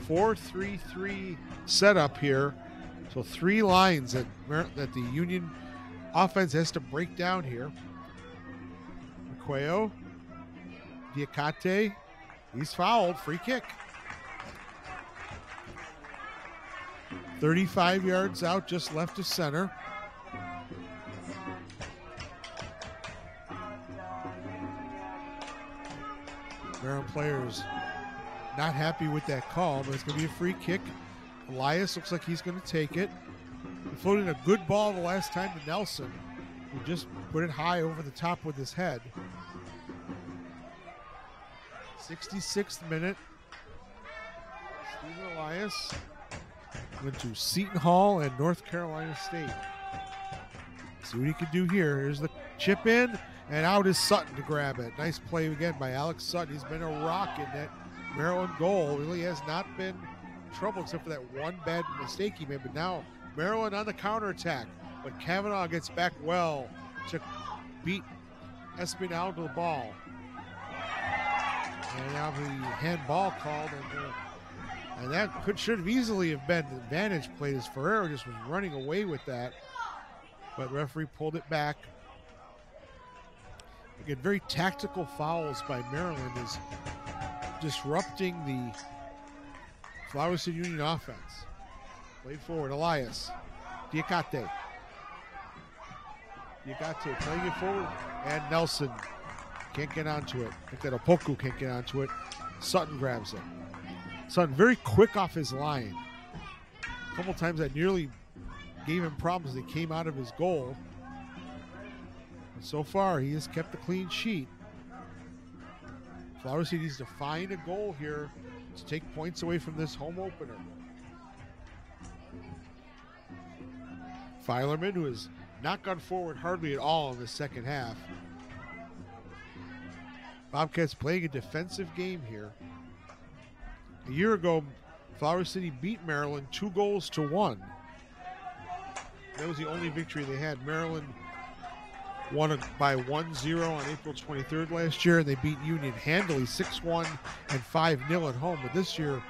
4-3-3 setup here. So three lines that the Union offense has to break down here. Requeo. Diacate, he's fouled, free kick. 35 yards out, just left of center. Maryland players not happy with that call, but it's going to be a free kick. Elias looks like he's going to take it. He floated a good ball the last time to Nelson, who just put it high over the top with his head. 66th minute. Stephen Elias went to Seton Hall and North Carolina State. See what he can do here. Here's the chip in, and out is Sutton to grab it. Nice play again by Alex Sutton. He's been a rock in that Maryland goal. Really has not been trouble except for that one bad mistake he made. But now Maryland on the counterattack. But Kavanaugh gets back well to beat Espinal to the ball. And now the handball called, and that should have easily have been the advantage play as Ferreira just was running away with that. But referee pulled it back. Again, very tactical fouls by Maryland is disrupting the Flower City Union offense. Played forward, Elias. Diacate. Diacate playing it forward, and Nelson can't get onto it. I think that Opoku can't get onto it. Sutton grabs it. Sutton very quick off his line. A couple times that nearly gave him problems. They came out of his goal. And so far, he has kept a clean sheet. Flower City needs to find a goal here to take points away from this home opener. Filerman, who has not gone forward hardly at all in the second half. Bobcats playing a defensive game here. A year ago, Flower City beat Maryland 2-1. That was the only victory they had. Maryland won by 1-0 on April 23rd last year, and they beat Union handily 6-1 and 5-0 at home. But this year,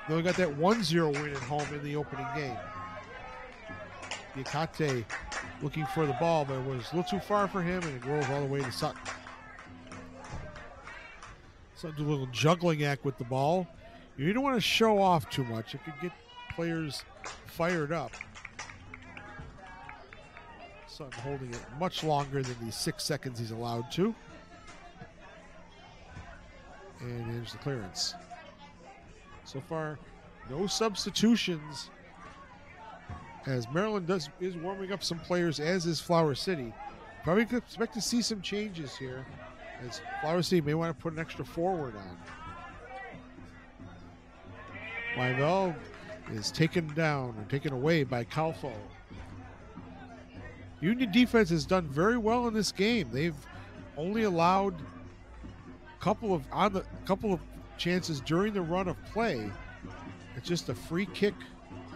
they only got that 1-0 win at home in the opening game. Diacate looking for the ball, but it was a little too far for him, and it rolls all the way to Sutton. Sutton do a little juggling act with the ball. You don't want to show off too much. It could get players fired up. Sutton holding it much longer than the 6 seconds he's allowed to. And here's the clearance. So far, No substitutions, as Maryland is warming up some players, as is Flower City. Probably could expect to see some changes here, as Flower City may want to put an extra forward on. Wyvell is taken down or taken away by Calfo. Union defense has done very well in this game. They've only allowed a couple of chances during the run of play. It's just a free kick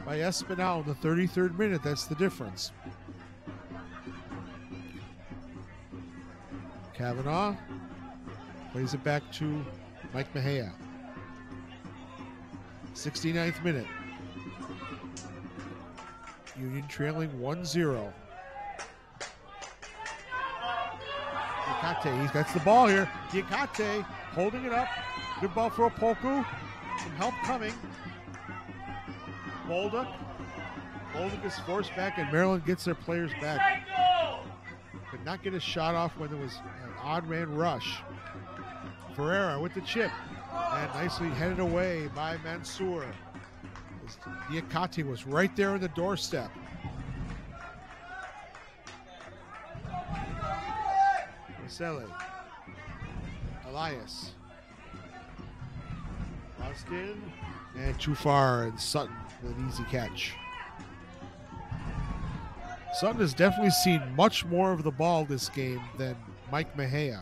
by Espinal in the 33rd minute. That's the difference. Kavanaugh plays it back to Mike Mejia. 69th minute. Union trailing 1-0. Diakate, that's the ball here. Diakate holding it up. Good ball for Opoku. Some help coming. Bolduc is forced back, and Maryland gets their players back. Could not get a shot off when there was an odd man rush. Ferreira with the chip, and nicely headed away by Mansour. Diakate was right there on the doorstep. Marcele, Elias, Austin, and too far, and Sutton with an easy catch. Sutton has definitely seen much more of the ball this game than Mike Mejia.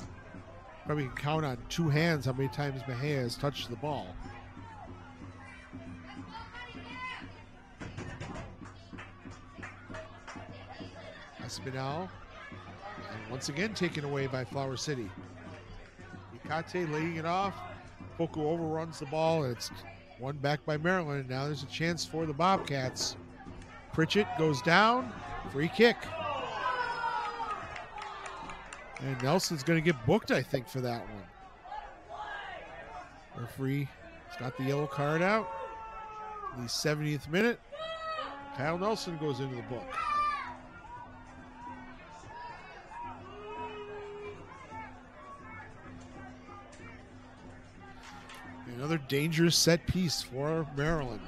Probably can count on two hands how many times Mejia has touched the ball. Espinal, and once again taken away by Flower City. Diakate laying it off. Poku overruns the ball, and it's won back by Maryland. Now there's a chance for the Bobcats. Pritchett goes down. Free kick. And Nelson's going to get booked, I think, for that one. Referee has got the yellow card out. In the 70th minute, Kyle Nelson goes into the book. Another dangerous set piece for Maryland.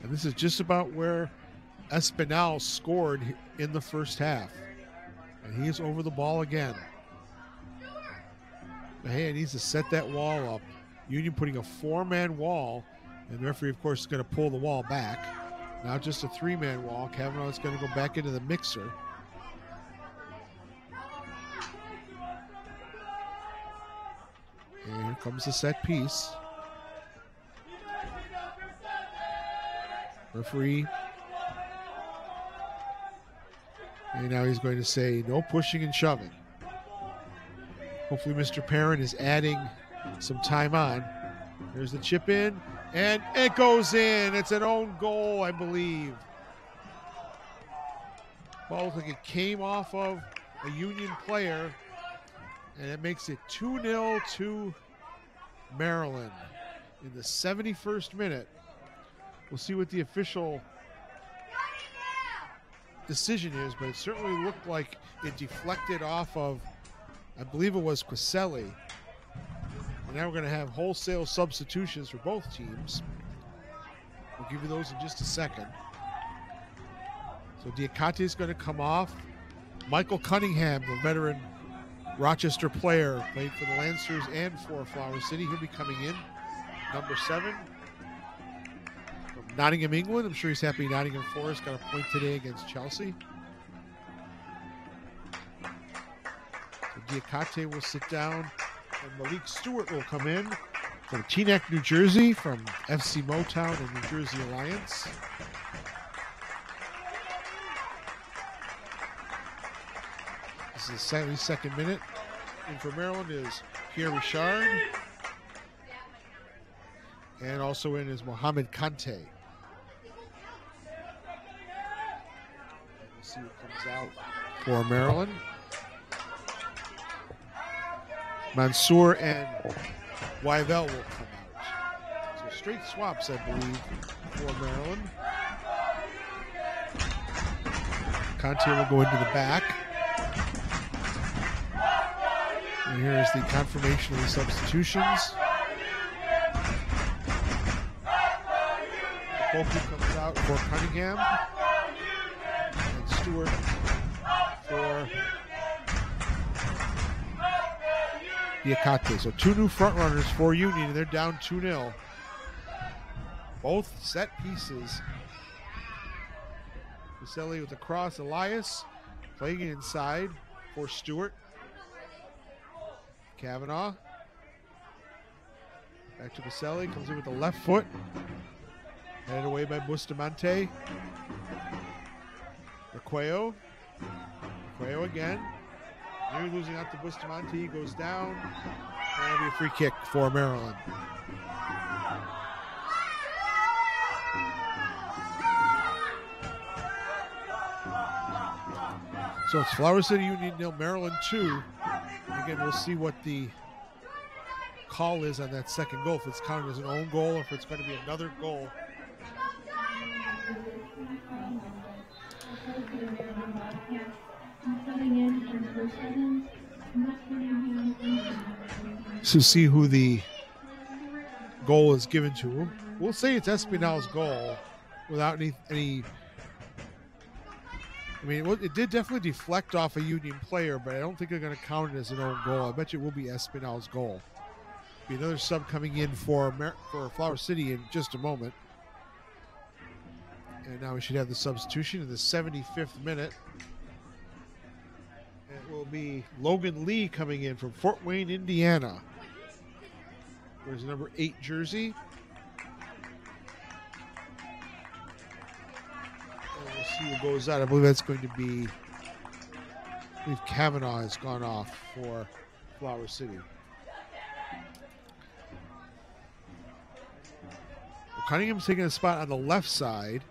And this is just about where Espinal scored in the first half. And he is over the ball again. Mejia needs to set that wall up. Union putting a four-man wall, and the referee, of course, is going to pull the wall back. Now just a three-man wall. Kavanaugh is going to go back into the mixer. And here comes the set piece. Referee. And now he's going to say no pushing and shoving. Hopefully Mr. Perrin is adding some time on. There's the chip in, and it goes in. It's an own goal, I believe. Ball looked like it came off of a Union player, and it makes it 2-0 to Maryland in the 71st minute. We'll see what the official decision is, but it certainly looked like it deflected off of, I believe it was Quiselli. And now we're going to have wholesale substitutions for both teams. We'll give you those in just a second. So Diakate is going to come off. Michael Cunningham, the veteran Rochester player, played for the Lancers and for Flower City. He'll be coming in, number 7. From Nottingham, England. I'm sure he's happy Nottingham Forest got a point today against Chelsea. So Diakate will sit down, and Malik Stewart will come in from Teaneck, New Jersey, from FC Motown and New Jersey Alliance. This is the 72nd minute. And for Maryland is Pierre Richard. And also in is Mohamed Kante. We'll see who comes out for Maryland. Mansour and Wyvell will come out. So straight swaps, I believe, for Maryland. Kante will go into the back. And here's the confirmation of the substitutions. Koku comes out for Cunningham. And Stewart for Diakate. So 2 new front runners for Union, and they're down 2-0. Both set pieces. Vaselli with the cross. Elias playing it inside for Stewart. Kavanaugh. Back to Vaselli. Comes in with the left foot. Headed away by Bustamante. Requeo. Requeo again. Nearly losing out to Bustamante. He goes down. And it'll be a free kick for Maryland. So it's Flower City Union 0, Maryland 2. Again, we'll see what the call is on that second goal. If it's counted as an own goal or if it's going to be another goal. So see who the goal is given to. We'll say it's Espinal's goal without any I mean, it did definitely deflect off a Union player, but I don't think they're going to count it as an own goal. I bet you it will be Espinal's goal. Be another sub coming in for Flower City in just a moment. And now we should have the substitution in the 75th minute. It will be Logan Lee coming in from Fort Wayne, Indiana. There's number 8 jersey. We'll see who goes out. I believe that's going to be, I believe Kavanaugh has gone off for Flower City. Cunningham's taking a spot on the left side,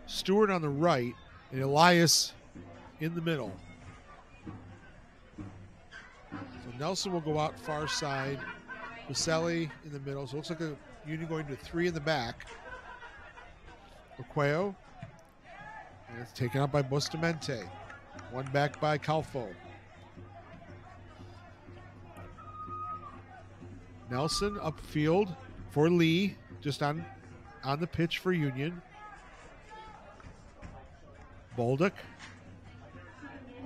Stewart on the right, and Elias in the middle. So Nelson will go out far side, Vaselli in the middle. So it looks like a Union going to 3 in the back. Requeo. And it's taken out by Bustamante. 1 back by Calfo. Nelson upfield for Lee, just on the pitch for Union. Bolduc,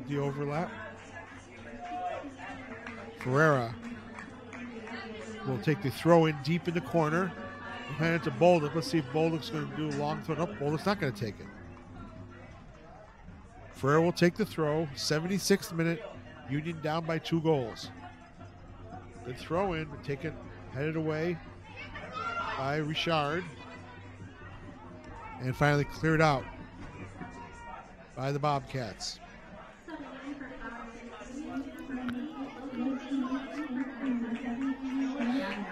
the overlap. Ferreira will take the throw in deep in the corner. We'll hand it to Bolduc. Let's see if Bolduc's going to do a long throw. Nope, Bolduc's not going to take it. Ferreira will take the throw. 76th minute, Union down by 2 goals. Good throw in, but taken, headed away by Richard. And finally cleared out by the Bobcats.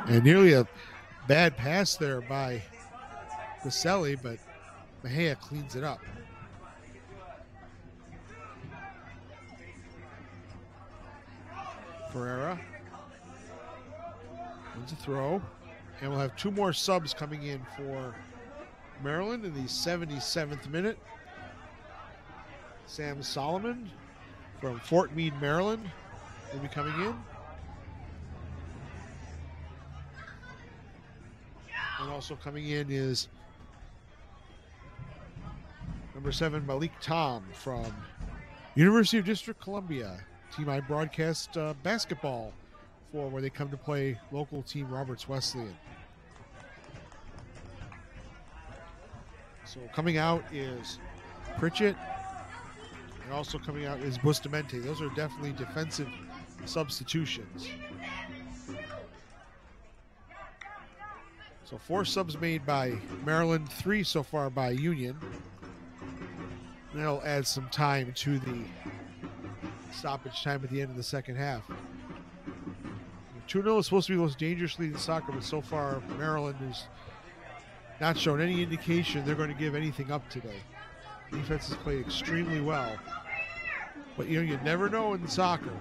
And nearly a bad pass there by Vaselli, but Mejia cleans it up. Ferreira wins a throw. And we'll have 2 more subs coming in for Maryland in the 77th minute. Sam Solomon from Fort Meade, Maryland will be coming in. And also coming in is number 7, Malik Tom from University of District Columbia. Team I broadcast basketball for, where they come to play local team Roberts Wesleyan. So coming out is Pritchett, and also coming out is Bustamante. Those are definitely defensive substitutions. So 4 subs made by Maryland, 3 so far by Union. And that'll add some time to the stoppage time at the end of the second half. 2-0 is supposed to be the most dangerous lead in soccer, but so far Maryland has not shown any indication they're going to give anything up today. Defense has played extremely well, but you know, you never know in soccer.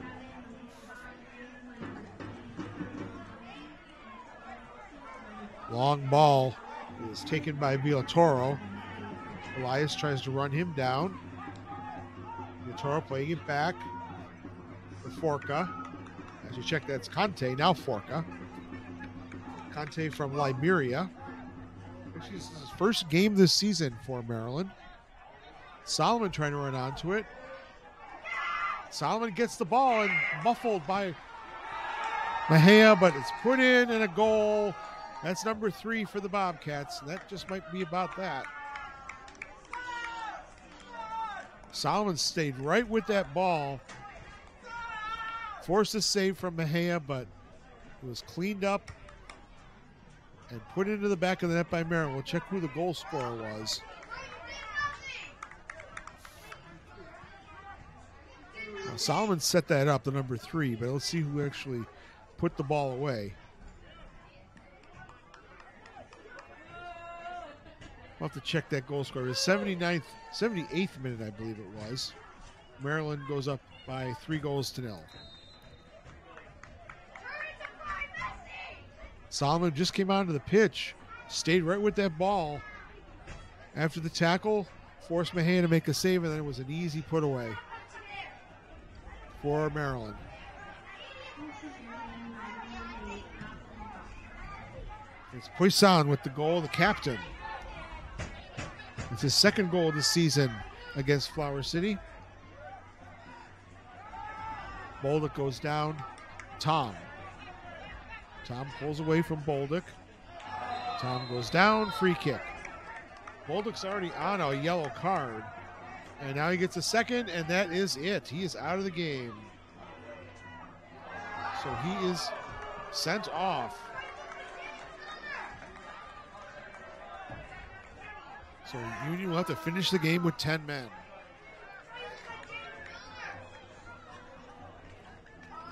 Long ball is taken by Villatoro. Elias tries to run him down. Villatoro playing it back for Forca. As you check, that's Conte, now Forca. Conte from Liberia. Actually, this is his first game this season for Maryland. Solomon trying to run onto it. Solomon gets the ball and muffled by Mejia, but it's put in and a goal. That's number 3 for the Bobcats. That just might be about that. Solomon stayed right with that ball. Forced a save from Mejia, but it was cleaned up and put into the back of the net by Maryland. We'll check who the goal scorer was. Well, Solomon set that up, the number 3, but let's see who actually put the ball away. We'll have to check that goal scorer. It was 78th minute, I believe it was. Maryland goes up by 3-0. Solomon just came onto the pitch, stayed right with that ball. After the tackle, forced Mejia to make a save, and then it was an easy put away for Maryland. It's Poisson with the goal, the captain. It's his second goal of the season against Flower City. Bolduc goes down. Tom pulls away from Bolduc. Tom goes down, free kick. Bolduc's already on a yellow card. And now he gets a second, and that is it. He is out of the game. So he is sent off. So Union will have to finish the game with 10 men.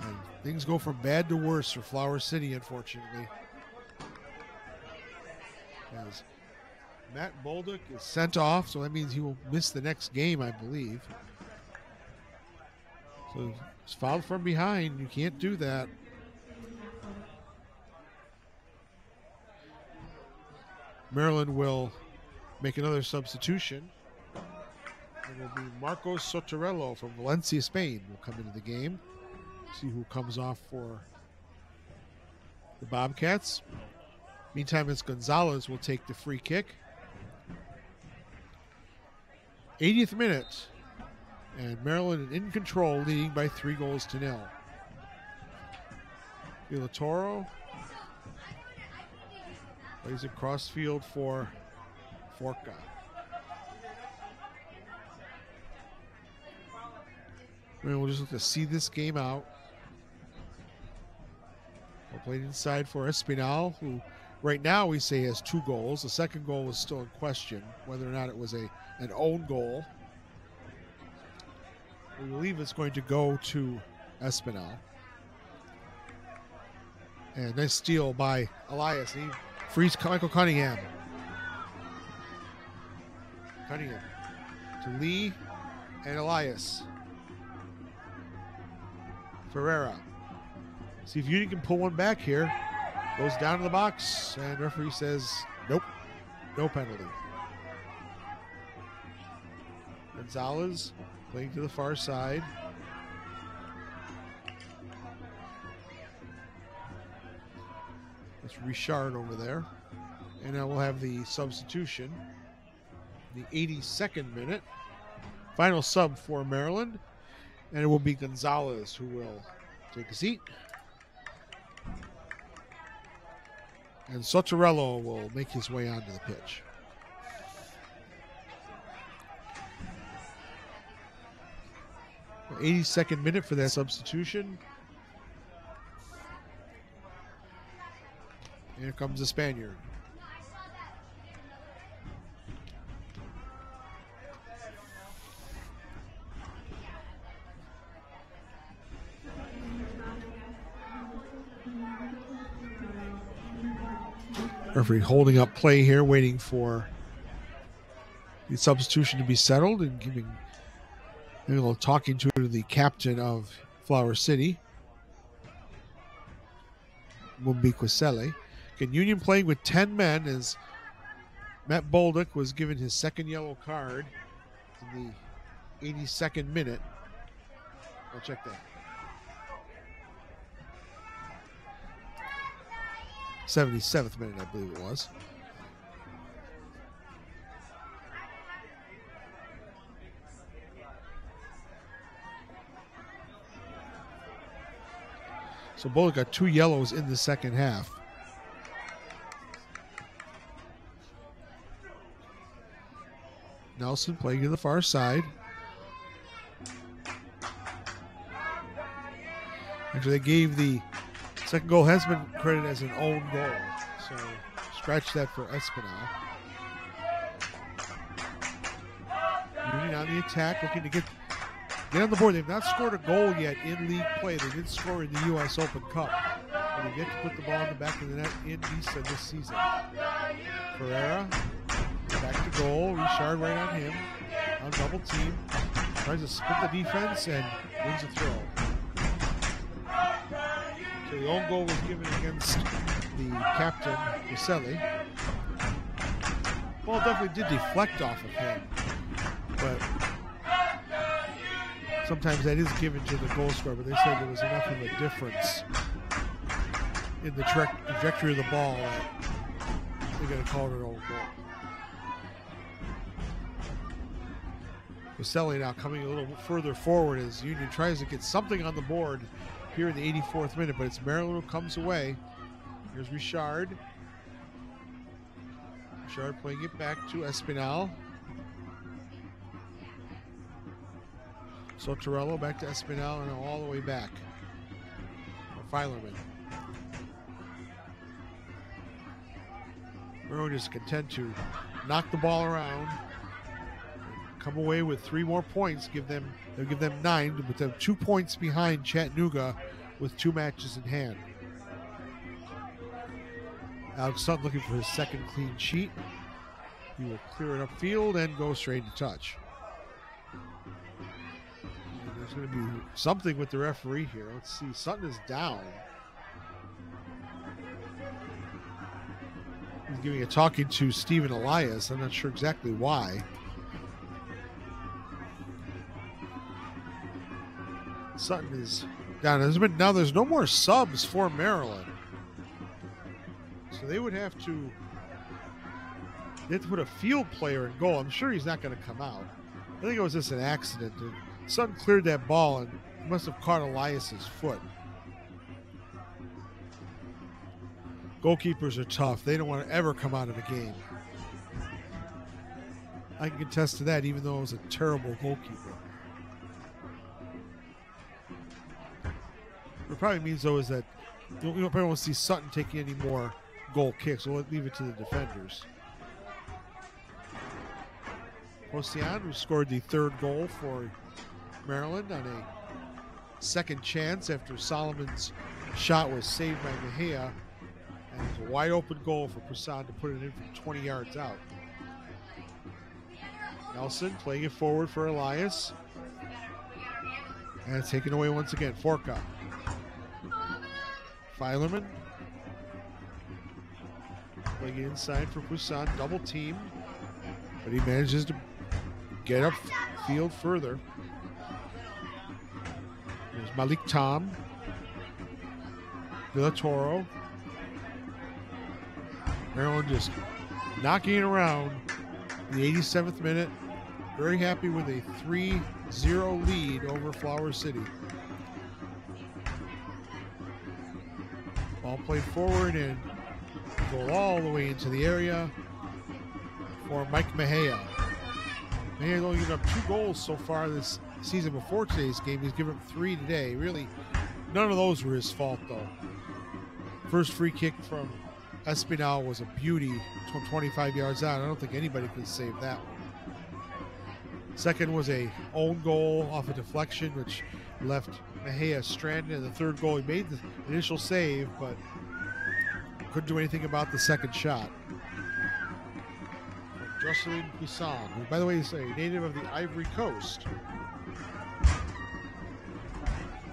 And things go from bad to worse for Flower City, unfortunately. As Matt Bolduc is sent off, so that means he will miss the next game, I believe. So it's fouled from behind. You can't do that. Maryland will make another substitution. It will be Marcos Sotorello from Valencia, Spain will come into the game. See who comes off for the Bobcats. Meantime, it's Gonzalez will take the free kick. 80th minute. And Maryland in control, leading by 3-0. Villatoro plays it cross field for Forca. We'll just look to see this game out. We'll play it inside for Espinal, who right now we say has 2 goals. The second goal was still in question, whether or not it was an own goal. We believe it's going to go to Espinal. And nice steal by Elias. He frees Michael Cunningham. Cunningham to Lee and Elias. Ferreira. See if Union can pull one back here. Goes down to the box, and referee says, nope, no penalty. Gonzalez playing to the far side. That's Richard over there. And now we'll have the substitution. The 82nd minute. Final sub for Maryland. And it will be Gonzalez who will take a seat. And Sotorello will make his way onto the pitch. Well, 82nd minute for that substitution. And here comes the Spaniard. Referee holding up play here, waiting for the substitution to be settled and giving a little talking to the captain of Flower City, Mumbi Kwesele. Again, Union playing with 10 men as Matt Bolduc was given his second yellow card in the 82nd minute. I'll check that. 77th minute, I believe it was. So both got 2 yellows in the second half. Nelson playing to the far side. Actually, they gave the second goal has been credited as an own goal. So scratch that for Espinal. Union on the attack, looking to get on the board. They've not scored a goal yet in league play. They did score in the U.S. Open Cup. But they get to put the ball in the back of the net in Nisa this season. Ferreira, back to goal. Richard right on him. On double team. Tries to split the defense and wins a throw. So the own goal was given against the captain, Roselli. Ball definitely did deflect off of him. But sometimes that is given to the goal scorer, but they said there was enough of a difference in the trajectory of the ball that they're going to call it an own goal. Roselli now coming a little further forward as Union tries to get something on the board here in the 84th minute, but it's Maryland who comes away. Here's Richard. Richard playing it back to Espinal. So Torello back to Espinal and all the way back. Filerman. Maryland is content to knock the ball around, come away with 3 more points. They'll give them 9, but they're 2 points behind Chattanooga with 2 matches in hand. Alex Sutton looking for his second clean sheet. He will clear it upfield and go straight to touch. And there's going to be something with the referee here. Let's see. Sutton is down. He's giving a talking to Stephen Elias. I'm not sure exactly why. Sutton is down. Now there's no more subs for Maryland. So they would have to put a field player in goal. I'm sure he's not going to come out. I think it was just an accident. Sutton cleared that ball and he must have caught Elias's foot. Goalkeepers are tough. They don't want to ever come out of a game. I can attest to that, even though I was a terrible goalkeeper. What it probably means, though, is that you probably won't see Sutton taking any more goal kicks. We'll leave it to the defenders. Ocean, who scored the 3rd goal for Maryland on a second chance after Solomon's shot was saved by Mejia. And it's a wide open goal for Poussin to put it in from 20 yards out. Nelson playing it forward for Elias. And it's taken away once again. Forka. Filerman. Playing it inside for Poussin. Double team. But he manages to get up field further. There's Malik Tom. Villatoro. Maryland just knocking it around in the 87th minute. Very happy with a 3-0 lead over Flower City. Ball played forward and go all the way into the area for Mike Mejia. Mejia's only given up 2 goals so far this season before today's game. He's given up 3 today. Really, none of those were his fault, though. First free kick from Espinal was a beauty, 25 yards out. I don't think anybody could save that one. Second was a own goal off a deflection, which left Mejia stranded. And the 3rd goal, he made the initial save, but couldn't do anything about the second shot. Jocelyn Poussin, who, by the way, is a native of the Ivory Coast.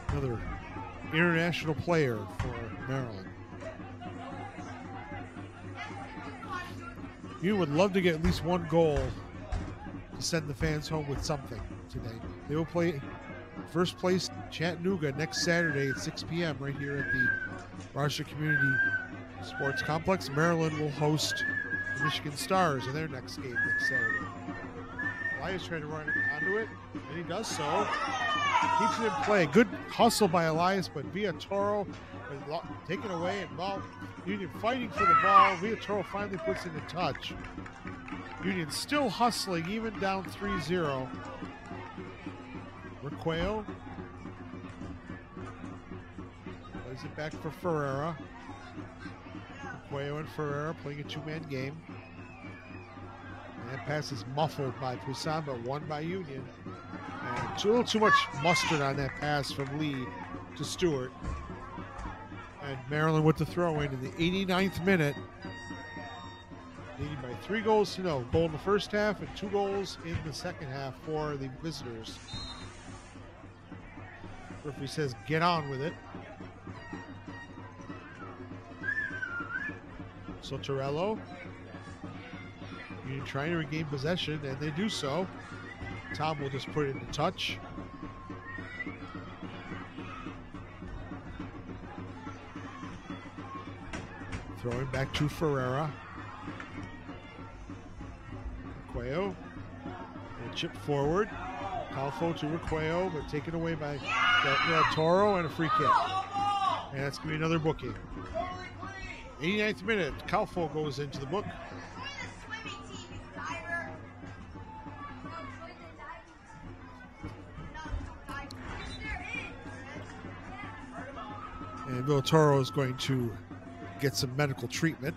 Another international player for Maryland. You would love to get at least 1 goal to send the fans home with something today. They will play first place Chattanooga next Saturday at 6 p.m. right here at the Rochester Community Sports Complex. Maryland will host the Michigan Stars in their next game next Saturday. Elias trying to run onto it, and he does so. Keeps it in play. Good hustle by Elias, but Villatoro taken away, and ball. Union fighting for the ball. Villatoro finally puts it in touch. Union still hustling, even down 3-0. Requayo plays it back for Ferreira. Requayo and Ferreira playing a two-man game. And that pass is muffled by Poussin, but won by Union. And a little too much mustard on that pass from Lee to Stewart. And Maryland with the throw in the 89th minute. Leading by 3 goals to 0. Goal in the first half and 2 goals in the second half for the visitors. Referee says, get on with it. So Torello, Union trying to regain possession, and they do so. Tom will just put it into touch. Throwing back to Ferreira. Requayo. And a chip forward. Calfo to Requayo, but taken away by Del Toro, and a free kick. And that's going to be another booking. 89th minute, Calfo goes into the book. And Villatoro is going to get some medical treatment.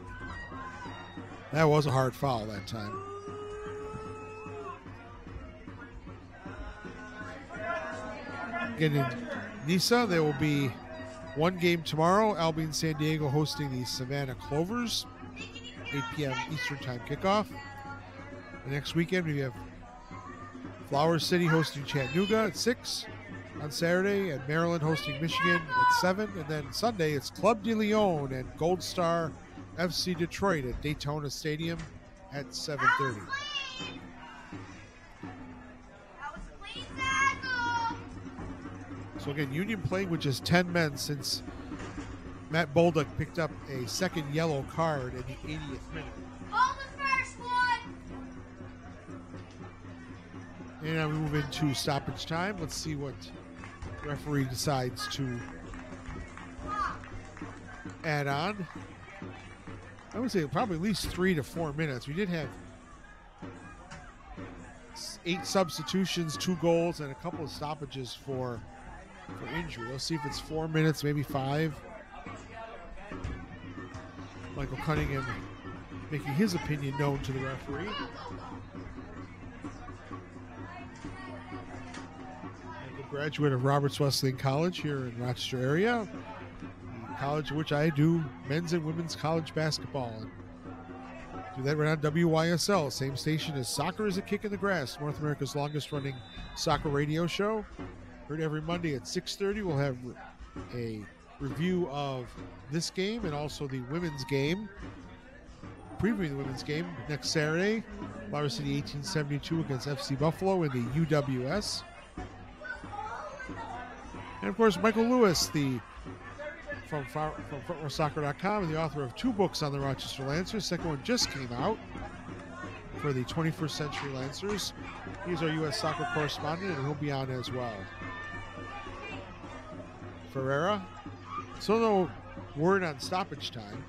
That was a hard foul that time. Again, in Nisa, there will be one game tomorrow. Albion San Diego hosting the Savannah Clovers. 8 p.m. Eastern Time kickoff. The next weekend, we have Flower City hosting Chattanooga at 6 on Saturday, and Maryland hosting Michigan at 7. And then Sunday, it's Club de Leon and Gold Star FC Detroit at Daytona Stadium at 7:30. So again, Union playing with just 10 men since Matt Bolduc picked up a second yellow card in the 80th minute. And now we move into stoppage time. Let's see what the referee decides to add on. I would say probably at least 3 to 4 minutes. We did have 8 substitutions, 2 goals, and a couple of stoppages for injury. Let's see if it's 4 minutes, maybe 5. Michael Cunningham making his opinion known to the referee. A graduate of Roberts Wesleyan College here in Rochester area. The college in which I do men's and women's college basketball. And do that right on WYSL, same station as Soccer is a Kick in the Grass, North America's longest running soccer radio show. Heard every Monday at 6:30. We'll have a review of this game and also the women's game. Previewing the women's game next Saturday. Flower City 1872 against FC Buffalo in the UWS. And of course, Michael Lewis, from FrontRowSoccer.com, and the author of 2 books on the Rochester Lancers. Second one just came out for the 21st Century Lancers. He's our U.S. soccer correspondent, and he'll be on as well. Ferreira. So no word on stoppage time.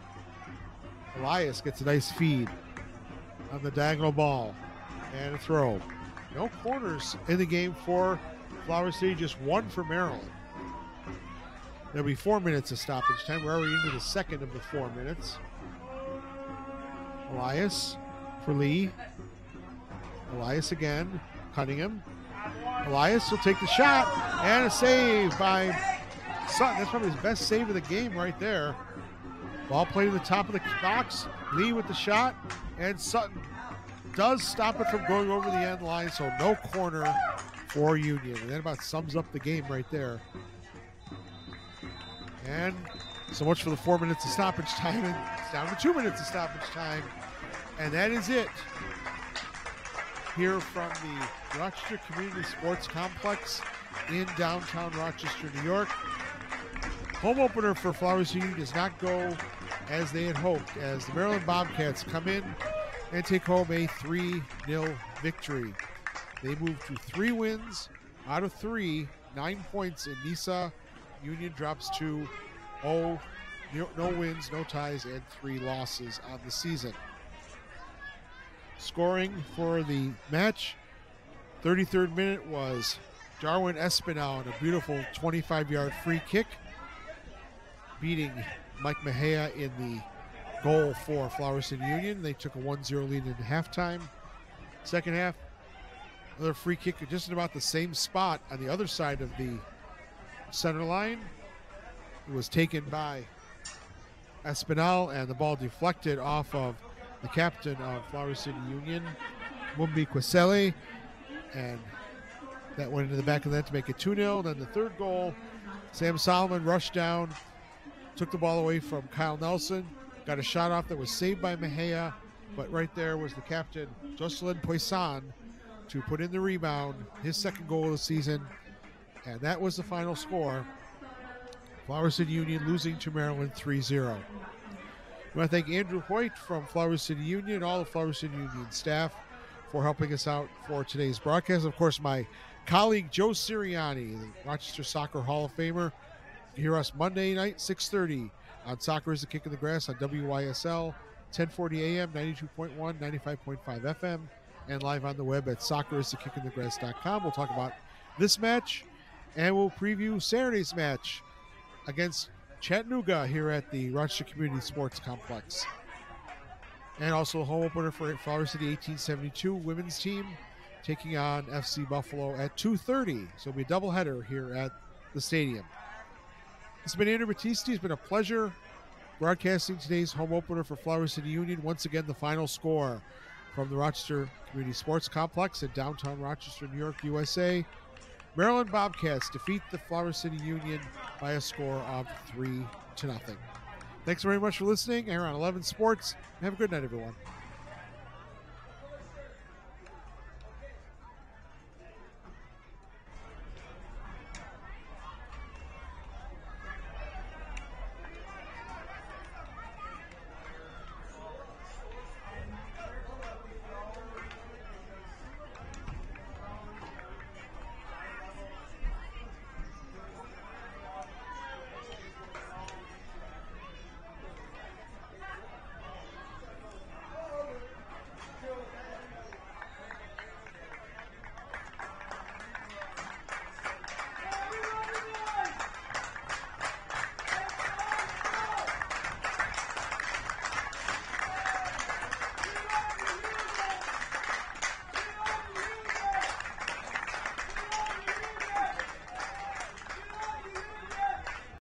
Elias gets a nice feed on the diagonal ball and a throw. No corners in the game for Flower City, just 1 for Maryland. There'll be 4 minutes of stoppage time. We're already into the second of the 4 minutes. Elias for Lee. Elias again. Cunningham. Elias will take the shot, and a save by Sutton. That's probably his best save of the game right there. Ball played in the top of the box. Lee with the shot, and Sutton does stop it from going over the end line, so no corner for Union. And that about sums up the game right there. And so much for the 4 minutes of stoppage time. And it's down to 2 minutes of stoppage time. And that is it here from the Rochester Community Sports Complex in downtown Rochester, New York. Home opener for Flower City does not go as they had hoped, as the Maryland Bobcats come in and take home a 3-0 victory. They move to 3 wins out of 3, 9 points in NISA. Union drops to 0, no wins, no ties, and 3 losses on the season. Scoring for the match, 33rd minute was Darwin Espinal on a beautiful 25-yard free kick, beating Mike Mejia in the goal for Flower City Union. They took a 1-0 lead in halftime. Second half, another free kick just in about the same spot on the other side of the center line. It was taken by Espinal, and the ball deflected off of the captain of Flower City Union, Mumbi Kwesele, and that went into the back of the net to make it 2-0. Then the third goal, Sam Solomon rushed down, took the ball away from Kyle Nelson, got a shot off that was saved by Mejia, but right there was the captain, Jocelyn Poisson, to put in the rebound, his second goal of the season, and that was the final score. Flower City Union losing to Maryland 3-0. I want to thank Andrew Hoyt from Flower City Union and all the Flower City Union staff for helping us out for today's broadcast. Of course, my colleague Joe Sirianni, the Rochester Soccer Hall of Famer. You hear us Monday night, 6:30 on Soccer is the Kick in the Grass on WYSL, 1040 AM, 92.1, 95.5 FM, and live on the web at socceristhekickinthegrass.com. We'll talk about this match, and we'll preview Saturday's match against Chattanooga here at the Rochester Community Sports Complex. And also a home opener for Flower City 1872 women's team taking on FC Buffalo at 2:30. So it'll be a doubleheader here at the stadium. It's been Andrew Battisti. It's been a pleasure broadcasting today's home opener for Flower City Union. Once again, the final score from the Rochester Community Sports Complex in downtown Rochester, New York, USA. Maryland Bobcats defeat the Flower City Union by a score of 3-0. Thanks very much for listening here on 11 Sports. Have a good night, everyone.